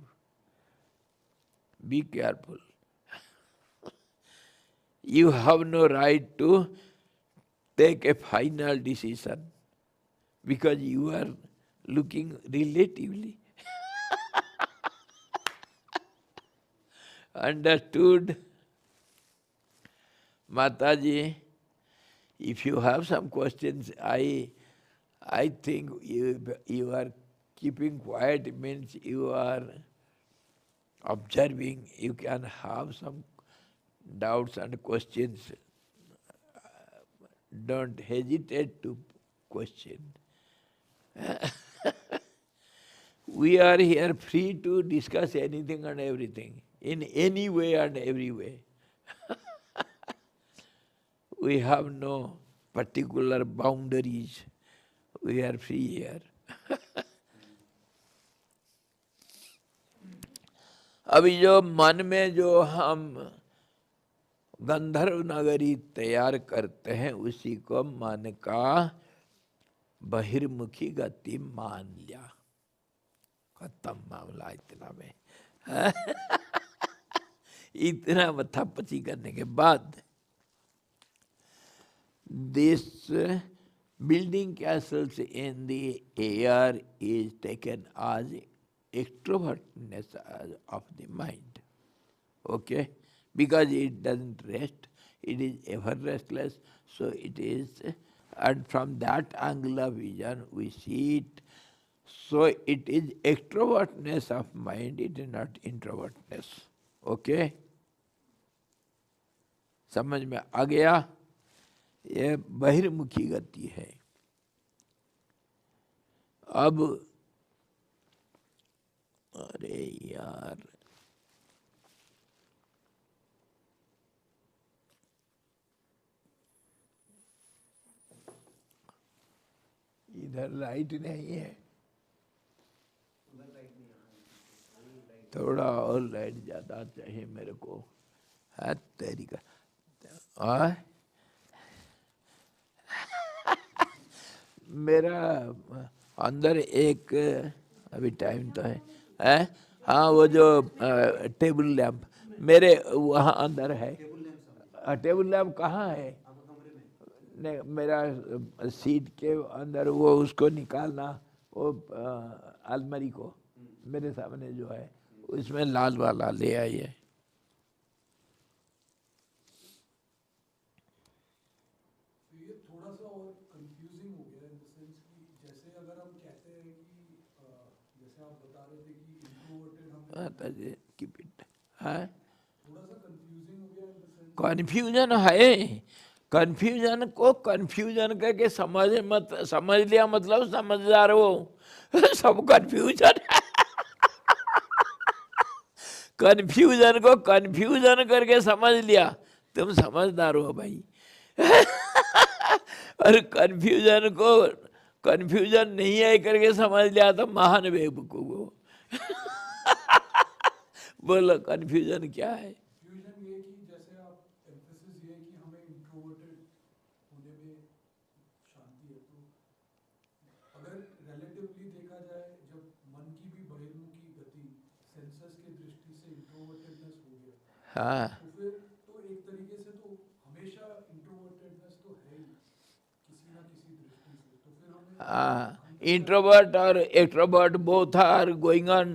Be careful. You have no right to take a final decision because you are looking relatively. Understood? Mataji, if you have some questions, I think you are keeping quiet, means you are observing. You can have some doubts and questions. Don't hesitate to question. We are here free to discuss anything and everything. in any way and every way. We have no particular boundaries. We are free here. अभी जो मन में जो हम गंधर्व नगरी तैयार करते हैं उसी को मन का बहिर्मुखी गति मान लिया, खत्म मामला इतना में। इतना मथापची करने के बाद this building castles in the air is taken as extrovertness of the mind. Okay? Because it doesn't rest, it is ever restless, so it is, and from that angle of vision we see it. So it is extrovertness of mind, it is not introvertness. Okay? समझ में आ गया? ये बहिर्मुखी गति है। अब अरे यार, इधर लाइट नहीं है, थोड़ा और लाइट ज्यादा चाहिए मेरे को। है तेरी का मेरा अंदर एक अभी टाइम तो है? हाँ, वो जो टेबल लैंप मेरे वहाँ अंदर है। टेबल लैंप कहाँ है? नहीं, मेरा सीट के अंदर, वो उसको निकालना, वो अलमारी को मेरे सामने जो है उसमें लाल वाला ले आइए। ये थोड़ा सा और कंफ्यूजिंग हो गया इन द सेंस कि जैसे अगर हम कहते हैं कि जैसे आप बता रहे थे कि इंट्रोवर्टेड हम कीप इट है, थोड़ा सा कंफ्यूजिंग हो गया इन द सेंस कन्फ्यूजन है। कन्फ्यूजन को कन्फ्यूजन करके समझ लिया मतलब समझदार हो। सब कन्फ्यूजन है। कन्फ्यूजन को कन्फ्यूजन करके समझ लिया, तुम समझदार हो भाई। और कन्फ्यूजन को कन्फ्यूजन नहीं है करके समझ लिया तो महान बेवकूफ हो। बोलो कन्फ्यूजन क्या है? कंफ्यूजन ये कि जैसे आप एम्फेसिस ये कि हमें इंट्रोवर्टेड होने में शांति है, तो अगर रिलेटिवली देखा जाए जब मन की भी बहिर्मुखी गति सेंसस की दृष्टि से इंट्रोवर्टेडनेस हो गया, हाँ, तो फिर तो एक तरीके से तो हमेशा इंट्रोवर्टेडनेस तो है ही किसी ना किसी दृष्टि से, तो फिर हमें introvert or extrovert both are going on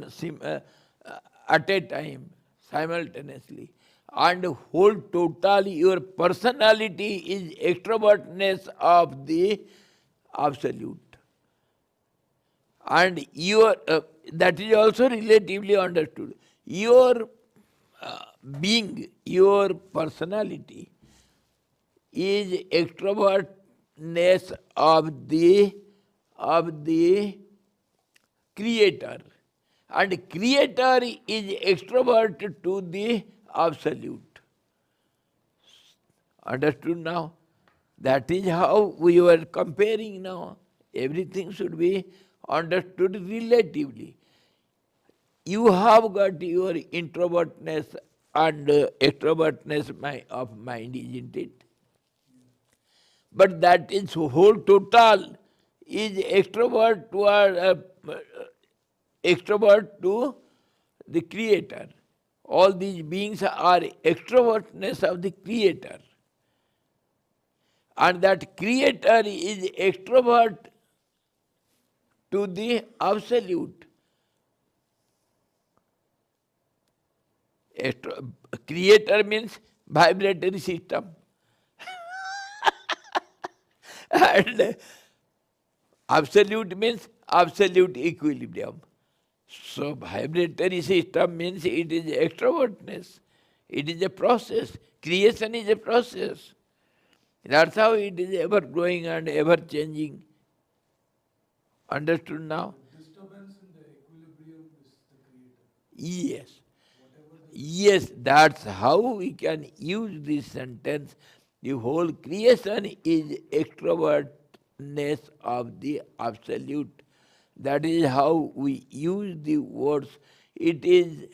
at a time simultaneously, and whole total your personality is extrovertness of the absolute, and your that is also relatively understood. Your being, your personality is extrovertness of the creator, and creator is extrovert to the absolute. Understood now? That is how we were comparing now. Everything should be understood relatively. You have got your introvertness and extrovertness of mind, isn't it? But that is whole total is extrovert to the creator. All these beings are extrovertness of the creator. And that creator is extrovert to the absolute. Creator means vibratory system. And absolute means absolute equilibrium. So vibratory system means it is extrovertness. It is a process. Creation is a process. That's how it is ever growing and ever changing. Understood now? disturbance in the equilibrium is the creator. Yes. Whatever Yes, that's how we can use this sentence. The whole creation is extrovertness of the absolute. That is how we use the words. It is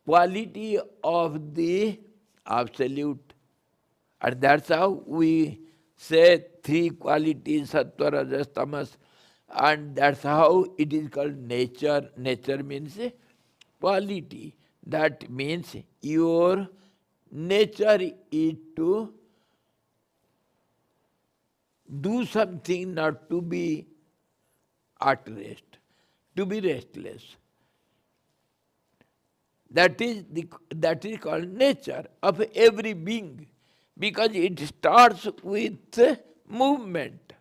quality of the absolute. And that's how we say three qualities, sattva, rajas, tamas. And that's how it is called nature. Nature means quality. That means your nature is to do something, not to be at rest, to be restless. That is called nature of every being, because it starts with movement.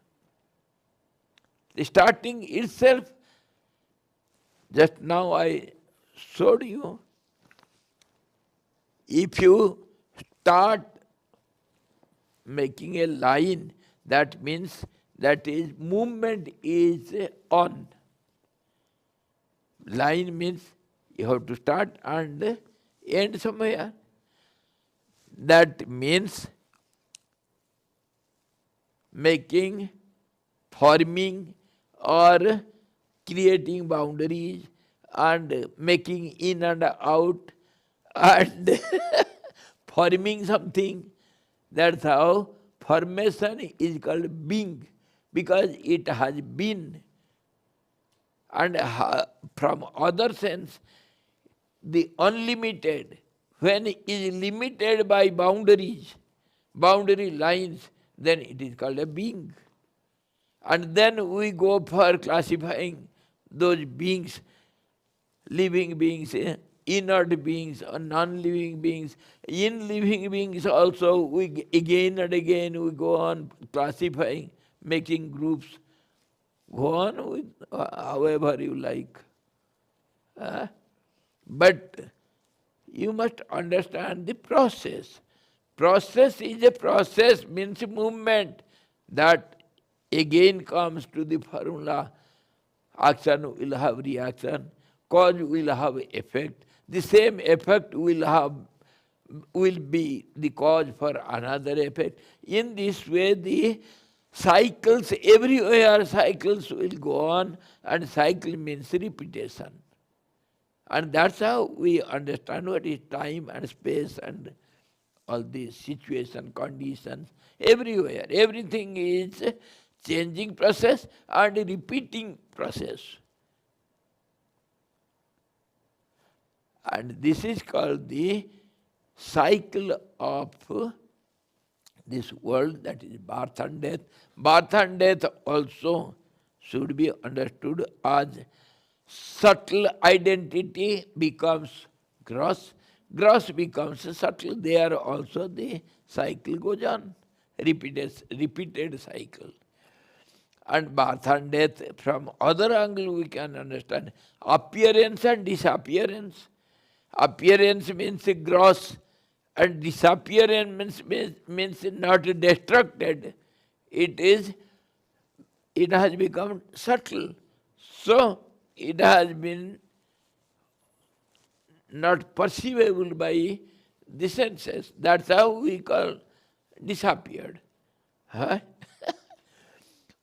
Starting itself, just now I showed you, if you start making a line, that means that is movement is on. Line means you have to start and end somewhere. That means making, forming, or creating boundaries and making in and out and forming something. That's how formation is called being, because it has been. And from other sense, the unlimited, when it is limited by boundaries, boundary lines, then it is called a being. And then we go for classifying those beings, living beings, inert beings, or non-living beings. In living beings also, we again and again we go on classifying, making groups. Go on with however you like. But you must understand the process. Process is a process, means movement. That again comes to the formula. Action will have reaction, cause will have effect. The same effect will be the cause for another effect. In this way, the cycles, everywhere cycles will go on, and cycle means repetition. And that's how we understand what is time and space and all these situation, conditions, everywhere. Everything is changing process and repeating process. And this is called the cycle of this world, that is birth and death. Birth and death also should be understood as subtle identity becomes gross, gross becomes subtle. There also the cycle goes on, repeated cycle. And birth and death, from other angle we can understand appearance and disappearance. Appearance means gross, and disappearance means not destructed. It has become subtle. So it has been not perceivable by the senses. That's how we call disappeared. Huh?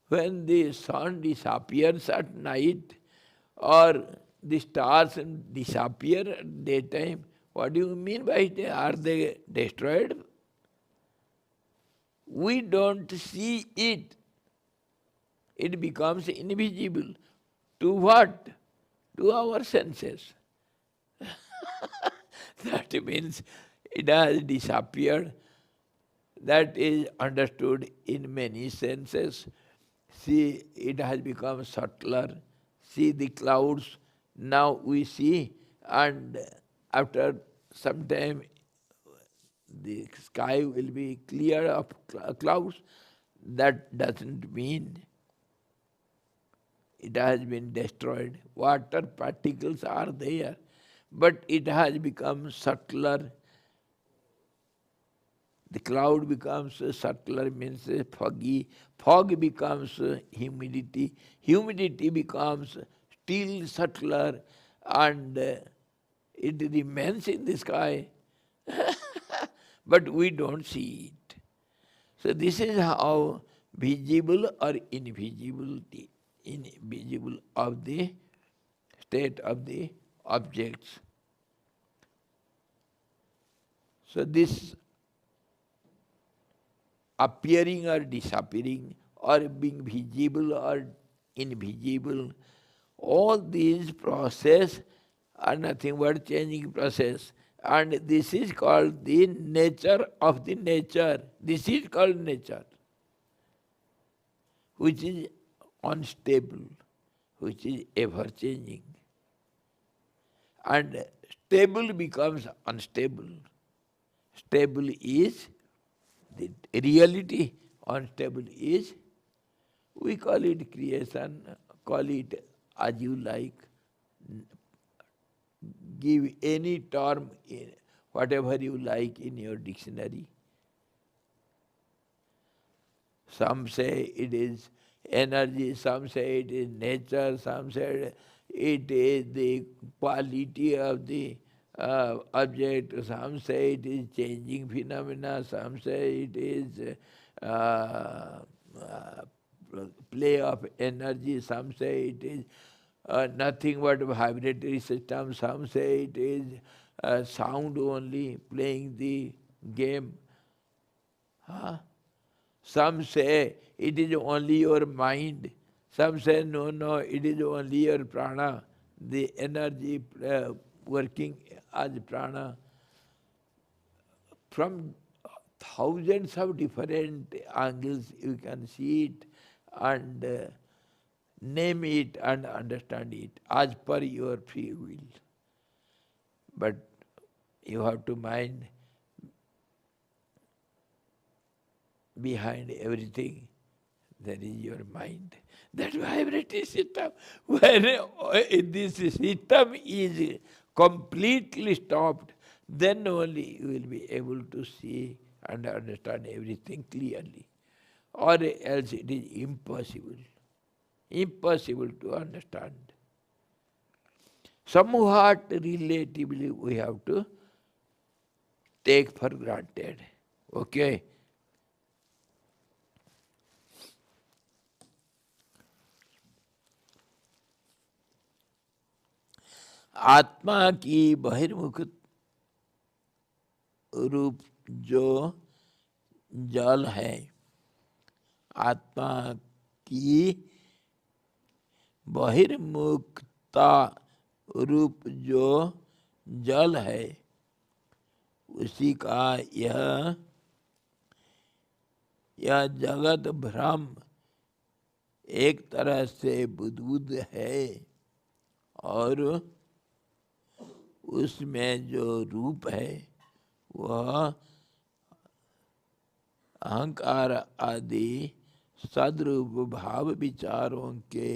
When the sun disappears at night, or the stars disappear at daytime, what do you mean by it? Are they destroyed? We don't see it. It becomes invisible. To what? To our senses. That means it has disappeared. That is understood in many senses. See, it has become subtler. See the clouds, now we see, and after some time the sky will be clear of clouds. That doesn't mean it has been destroyed. Water particles are there, but it has become subtler. The cloud becomes subtler, means foggy. Fog becomes humidity. Humidity becomes still subtler, and It remains in the sky, but we don't see it. So this is how visible or invisible of the state of the objects. So this appearing or disappearing or being visible or invisible, all these process are nothing but changing process. And this is called the nature of the nature. This is called nature, which is unstable, which is ever changing. And stable becomes unstable. Stable is the reality, unstable is, we call it creation, call it as you like, give any term, whatever you like in your dictionary. Some say it is energy, some say it is nature, some say it is the quality of the object, some say it is changing phenomena, some say it is play of energy, some say it is nothing but vibratory system, some say it is sound only, playing the game. Some say it is only your mind. Some say no, it is only your prana, the energy working as prana. From thousands of different angles you can see it and name it and understand it as per your free will. But you have to mind, behind everything there is your mind. That vibratory system, when this system is completely stopped, then only you will be able to see and understand everything clearly. Or else it is impossible. Impossible to understand. Somewhat relatively we have to take for granted. Okay? आत्मा की बहिर्मुख रूप जो जल है, आत्मा की बहिर्मुखता रूप जो जल है, उसी का यह जगत भ्रम एक तरह से बुद्बुद है और उसमें जो रूप है वह अहंकार आदि सद्रूप भाव विचारों के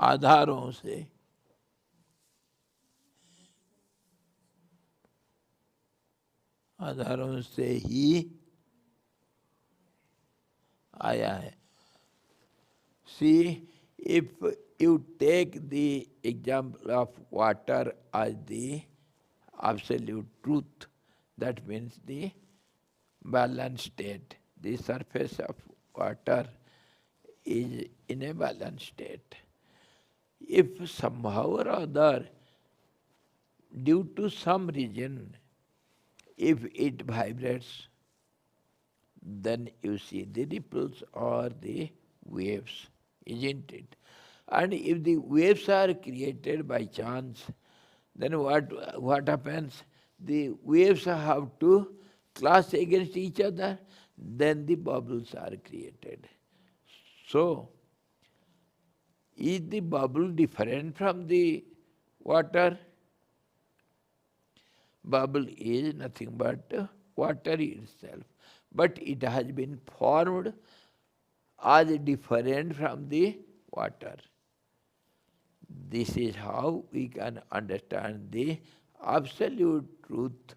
आधारों से ही आया है. See, if you take the example of water as the absolute truth, that means the balanced state. The surface of water is in a balanced state. If somehow or other, due to some reason, if it vibrates, then you see the ripples or the waves, isn't it? And if the waves are created by chance, then what happens? The waves have to clash against each other, then the bubbles are created. So, is the bubble different from the water? Bubble is nothing but water itself, but it has been formed as different from the water. This is how we can understand the absolute truth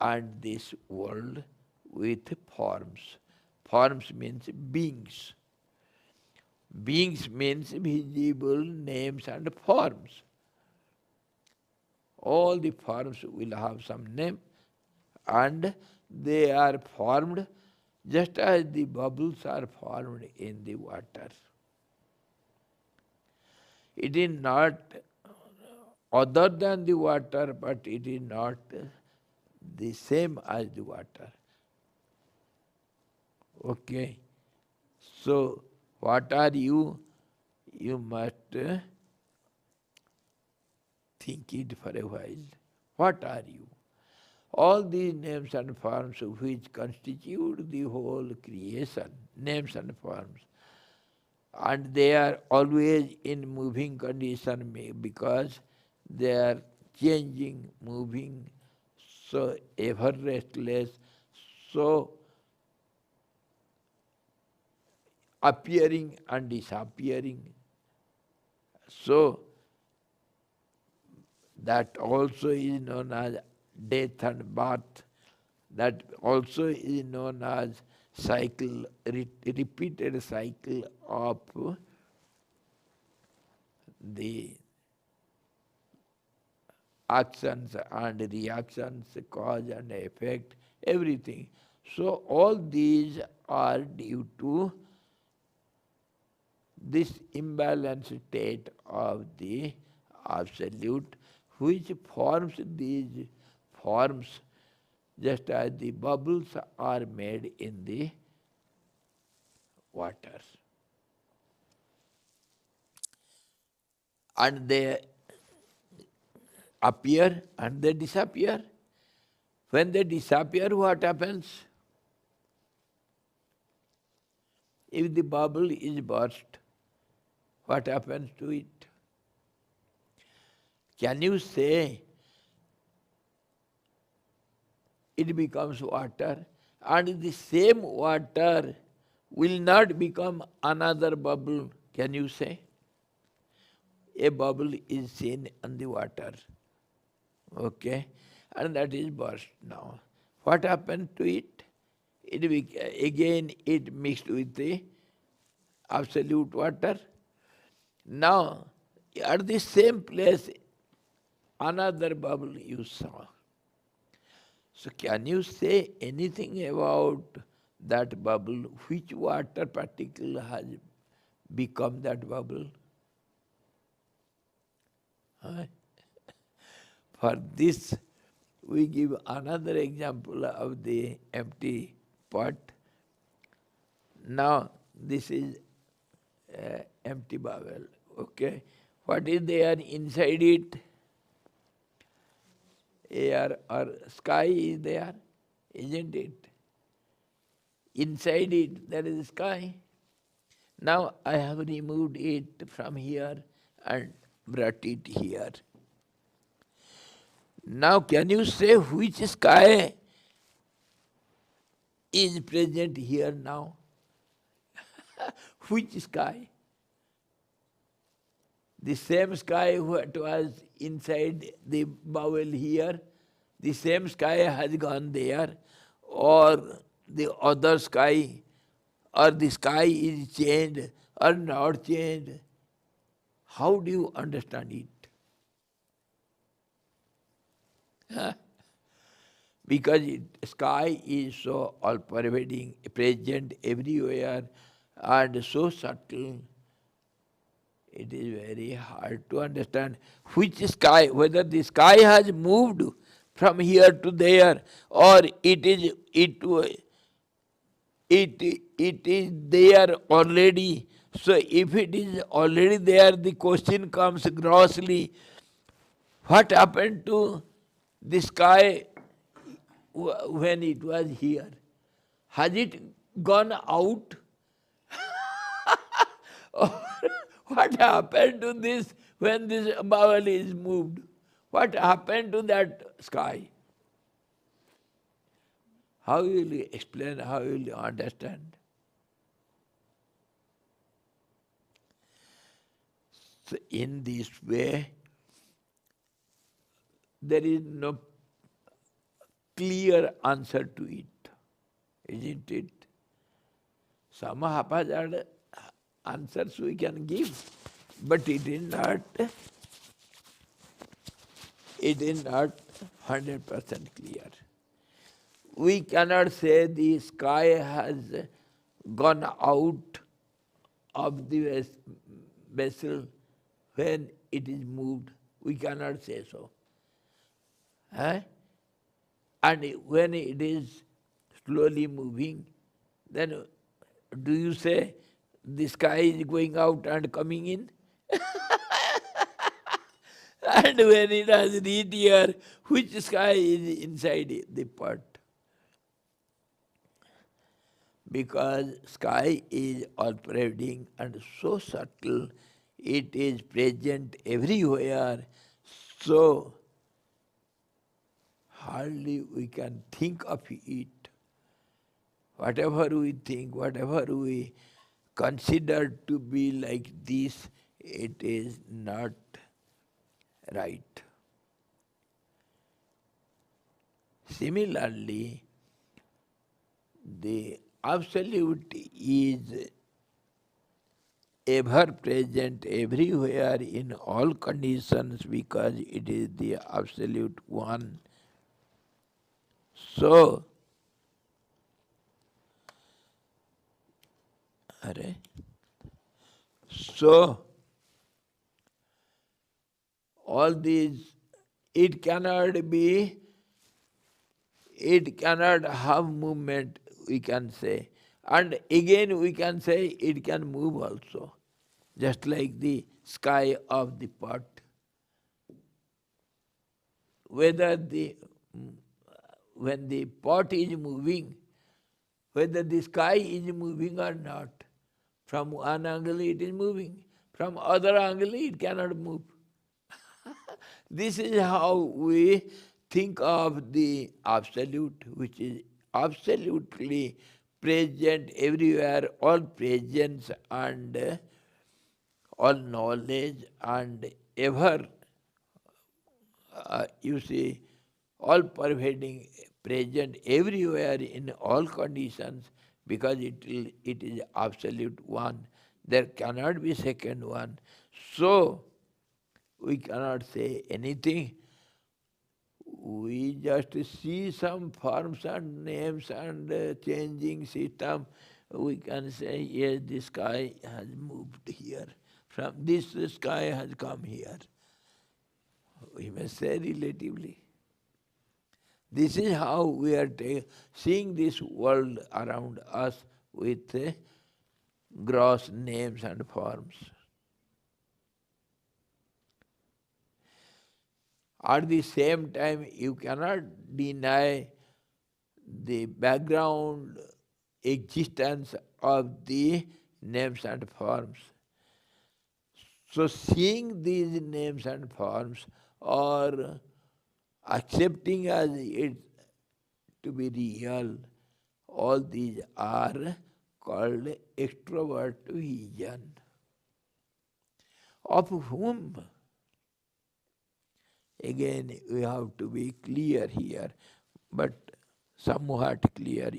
and this world with forms. Forms means beings. Beings means visible names and forms. All the forms will have some name, and they are formed just as the bubbles are formed in the water. It is not other than the water, but it is not the same as the water. Okay. So, what are you? You must think it for a while. What are you? All these names and forms which constitute the whole creation, names and forms, and they are always in moving condition because they are changing, moving, so ever restless, so appearing and disappearing. So that also is known as death and birth. That also is known as cycle, repeated cycle of the actions and reactions, cause and effect, everything. So all these are due to this imbalanced state of the absolute, which forms these forms just as the bubbles are made in the water. And they appear and they disappear. When they disappear, what happens? If the bubble is burst, what happens to it? Can you say it becomes water, and the same water will not become another bubble? Can you say? A bubble is seen on the water, okay, and that is burst now. What happened to it? Again it mixed with the absolute water. Now, at the same place, another bubble you saw. So can you say anything about that bubble? Which water particle has become that bubble? Huh? For this, we give another example of the empty pot. Now, this is empty bubble, okay? What is there inside it? Air or sky is there, isn't it? Inside it, there is sky. Now I have removed it from here and brought it here. Now can you say which sky is present here now? Which sky? The same sky what was inside the bowel here, the same sky has gone there, or the other sky, or the sky is changed or not changed. How do you understand it? Because sky is so all-pervading, present everywhere, and so subtle, it is very hard to understand which sky, whether the sky has moved from here to there, or it is there already. So if it is already there, the question comes grossly, what happened to the sky when it was here? Has it gone out? Or what happened to this when this bowel is moved? What happened to that sky? How will you explain, how will you understand? So in this way, there is no clear answer to it, isn't it? Some haphazard answers we can give, but it is not 100% clear. We cannot say the sky has gone out of the vessel when it is moved. We cannot say so. Eh? And when it is slowly moving, then do you say the sky is going out and coming in? And when it has reached here, which sky is inside the pot? Because sky is all-pervading and so subtle, it is present everywhere, so hardly we can think of it. Whatever we think, whatever we consider to be like this, it is not right. Similarly, the Absolute is ever present everywhere in all conditions because it is the Absolute One. So, so all these, it cannot be, it cannot have movement, we can say. And again we can say it can move also, just like the sky of the pot. Whether when the pot is moving, whether the sky is moving or not, from one angle it is moving, from other angle it cannot move. This is how we think of the Absolute, which is absolutely present everywhere, all presence and all knowledge and ever, you see, all pervading, present everywhere in all conditions, because it is Absolute One. There cannot be second one. So, we cannot say anything. We just see some forms and names and changing system. We can say, yes, the sky has moved here. From this, the sky has come here. We may say relatively. This is how we are seeing this world around us with gross names and forms. At the same time, you cannot deny the background existence of the names and forms. So seeing these names and forms or accepting as it to be real, all these are called extrovert vision. Of whom? Again, we have to be clear here, but somewhat clear,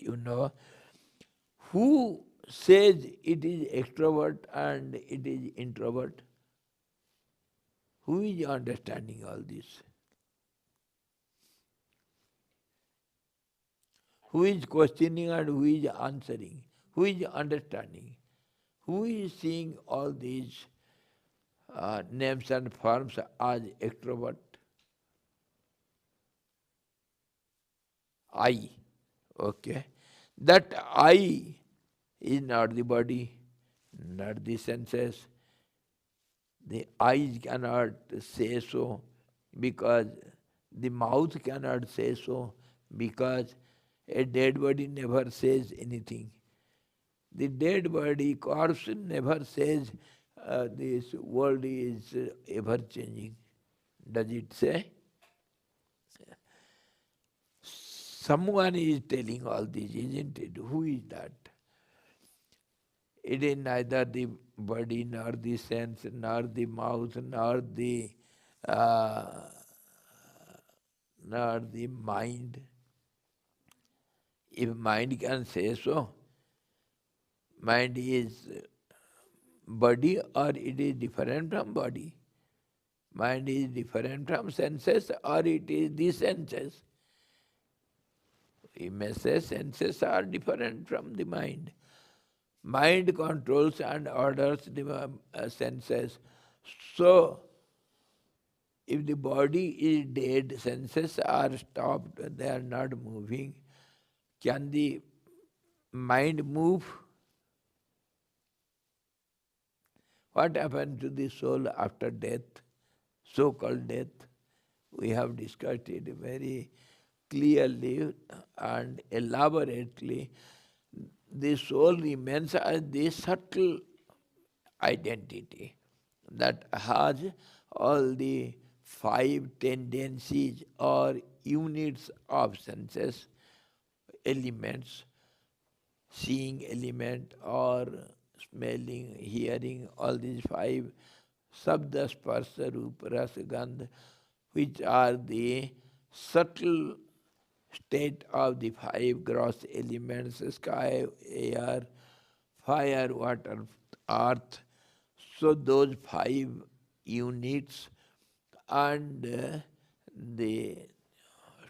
Who says it is extrovert and it is introvert? Who is understanding all this? Who is questioning and who is answering? Who is understanding? Who is seeing all these names and forms as extrovert? I. Okay. That I is not the body, not the senses. The eyes cannot say so because the mouth cannot say so because a dead body never says anything. The dead body, corpse never says this world is ever changing. Does it say? Someone is telling all this, isn't it? Who is that? It is neither the body, nor the sense, nor the mouth, uh, nor the mind. if mind can say so, mind is body or it is different from body. Mind is different from senses or it is the senses. We may say senses are different from the mind. Mind controls and orders the senses. So, if the body is dead, senses are stopped, they are not moving, can the mind move? What happens to the soul after death, so-called death? We have discussed it very clearly and elaborately. The soul remains as the subtle identity that has all the 5 tendencies or units of senses, elements, seeing element or smelling, hearing, all these 5, Sabda, Sparsa, Rupa, Rasa, Gandha, which are the subtle state of the 5 gross elements, sky, air, fire, water, earth. So those 5 units and the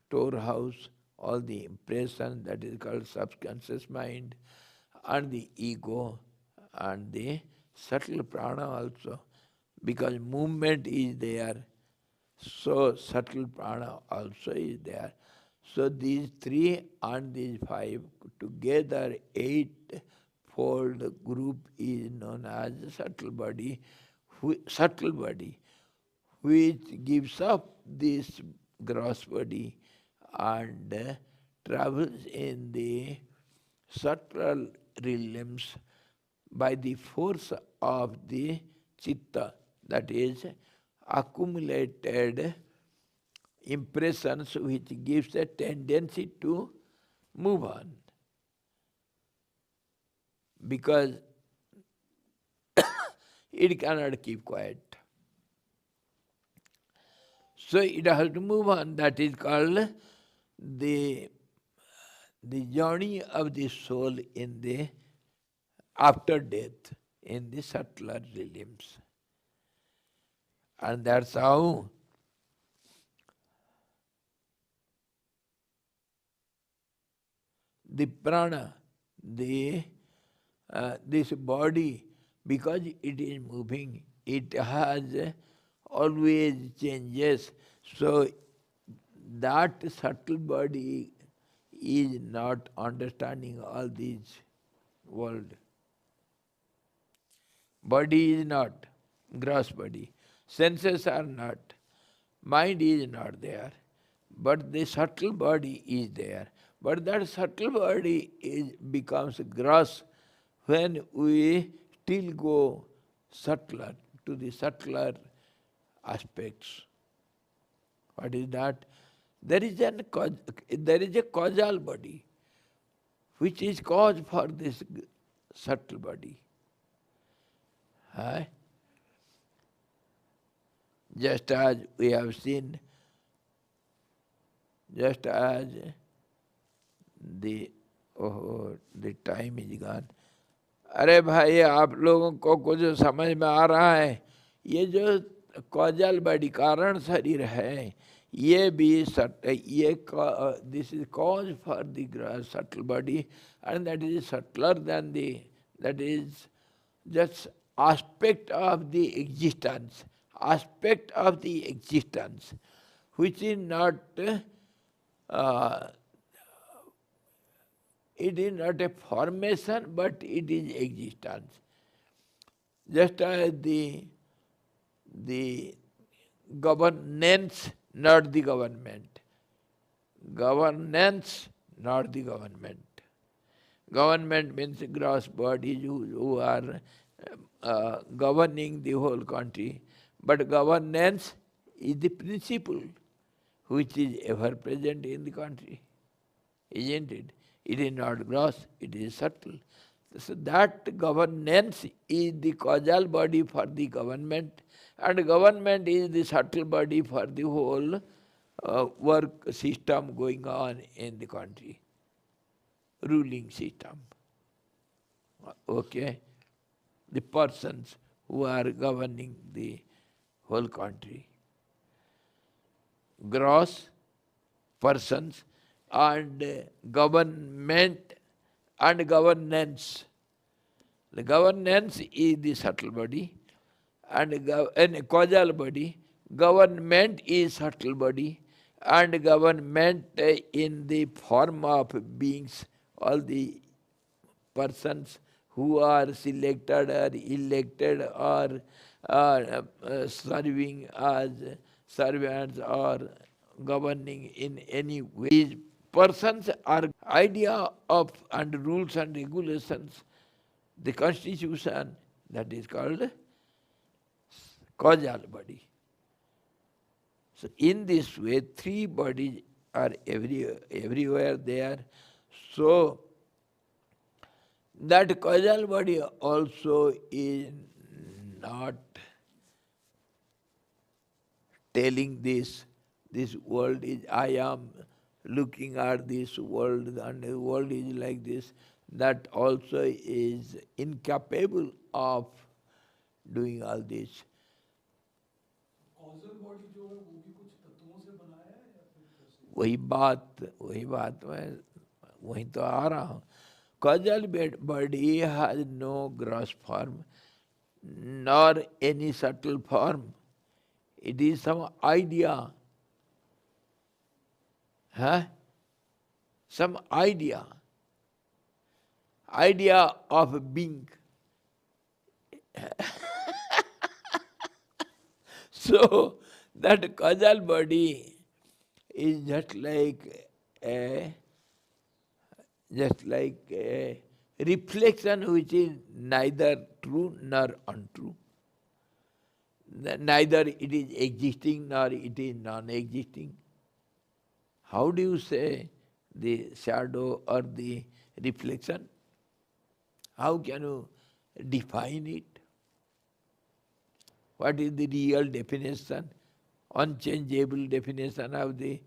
storehouse, all the impression that is called subconscious mind, and the ego, and the subtle prana also, because movement is there, so subtle prana also is there. So these 3 and these 5 together, 8-fold group is known as subtle body, which gives up this gross body and travels in the subtle realms by the force of the chitta, that is accumulated impressions which gives a tendency to move on. Because it cannot keep quiet. So it has to move on. That is called the journey of the soul in the after death, in the subtler realms. And that's how the prana, this body, because it is moving, it has always changes. So that subtle body is not understanding all these world. Body is not, gross body. Senses are not. Mind is not there. But the subtle body is there. But that subtle body becomes gross when we still go subtler, to the subtler aspects. What is that? There is a causal body, which is cause for this subtle body. Just as we have seen, just as the time is gone. अरे भाई आप लोगों को कुछ समझ में आ रहा है? ये जो कॉजल बॉडी कारण शरीर है, ये भी this is cause for the subtle body, and that is subtler than that is just aspect of the existence, which is not it is not a formation, but it is existence. Just as the governance, not the government. Governance, not the government. Government means gross bodies who are governing the whole country. But governance is the principle which is ever present in the country. Isn't it? It is not gross, it is subtle. So that governance is the causal body for the government, and government is the subtle body for the whole work system going on in the country. ruling system. Okay? The persons who are governing the whole country. Gross persons and government and governance. The governance is the subtle body and causal body. Government is subtle body and government in the form of beings, all the persons who are selected or elected or serving as servants or governing in any way. These persons are idea of and rules and regulations, the constitution, that is called causal body. So in this way, three bodies are everywhere there. So that causal body also is not telling this world is, I am looking at this world and the world is like this. That also is incapable of doing all this. Causal body जो है वो भी कुछ तत्वों से बनाया है या फिर कैसे? वही बात मैं वहीं तो आ रहा हूँ. Causal body has no gross form nor any subtle form. It is some idea. Some idea of being. So that causal body is just like a reflection which is neither true nor untrue. Neither it is existing nor it is non-existing. How do you say the shadow or the reflection? How can you define it? What is the real definition, unchangeable definition of the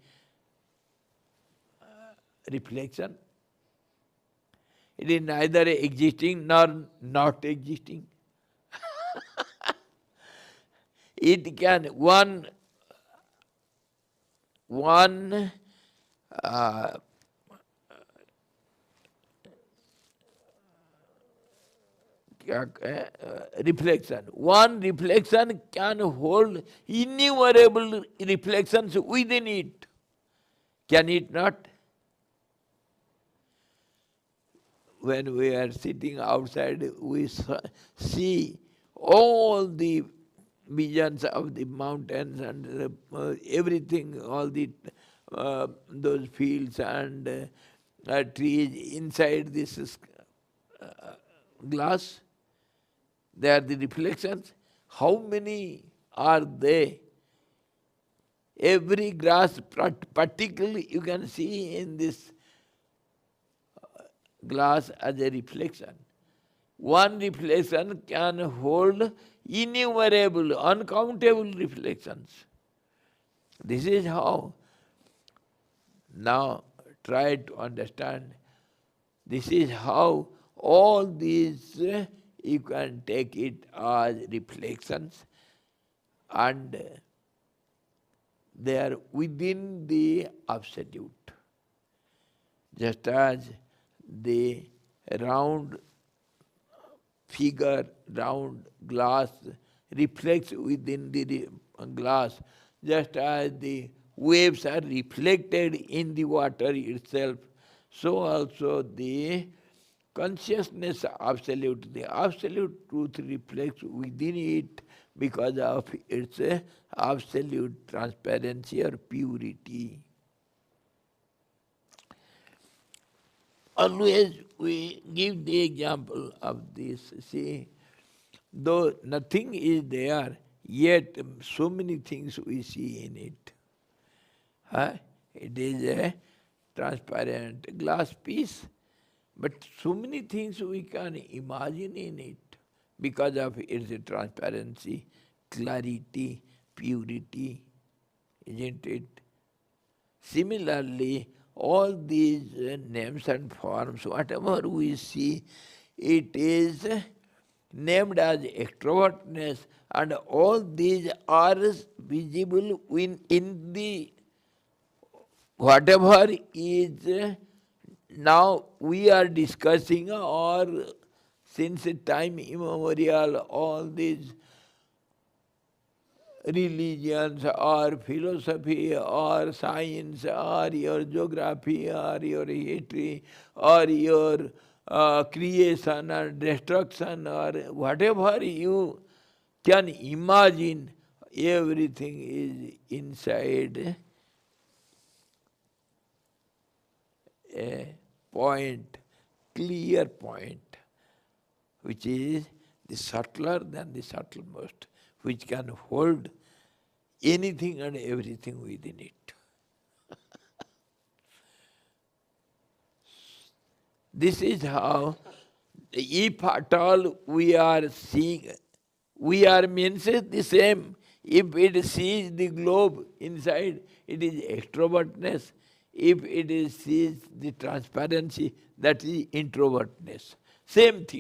reflection? It is neither existing nor not existing. It can one reflection. One reflection can hold innumerable reflections within it. Can it not? When we are sitting outside, we see all the visions of the mountains and everything, all the those fields and trees inside this glass. They are the reflections. How many are they? Every grass, particularly you can see in this glass as a reflection. One reflection can hold innumerable, uncountable reflections. This is how. Now try to understand. This is how all these you can take it as reflections and they are within the absolute. Just as the round figure, round glass reflects within the glass, just as the waves are reflected in the water itself, so also the consciousness absolute, the absolute truth reflects within it because of its absolute transparency or purity. Always we give the example of this. See, though nothing is there, yet so many things we see in it. It is a transparent glass piece, but so many things we can imagine in it because of its transparency, clarity, purity, isn't it? Similarly, all these names and forms, whatever we see, it is named as extrovertness, and all these are visible in the whatever is now we are discussing, or since time immemorial, all these religions or philosophy or science or your geography or your history or your creation or destruction or whatever you can imagine, everything is inside a point, clear point, which is the subtler than the subtlemost, which can hold anything and everything within it. This is how, if at all we are seeing, we are means the same. If it sees the globe inside, it is extrovertness. If it is sees the transparency, that is introvertness. Same thing.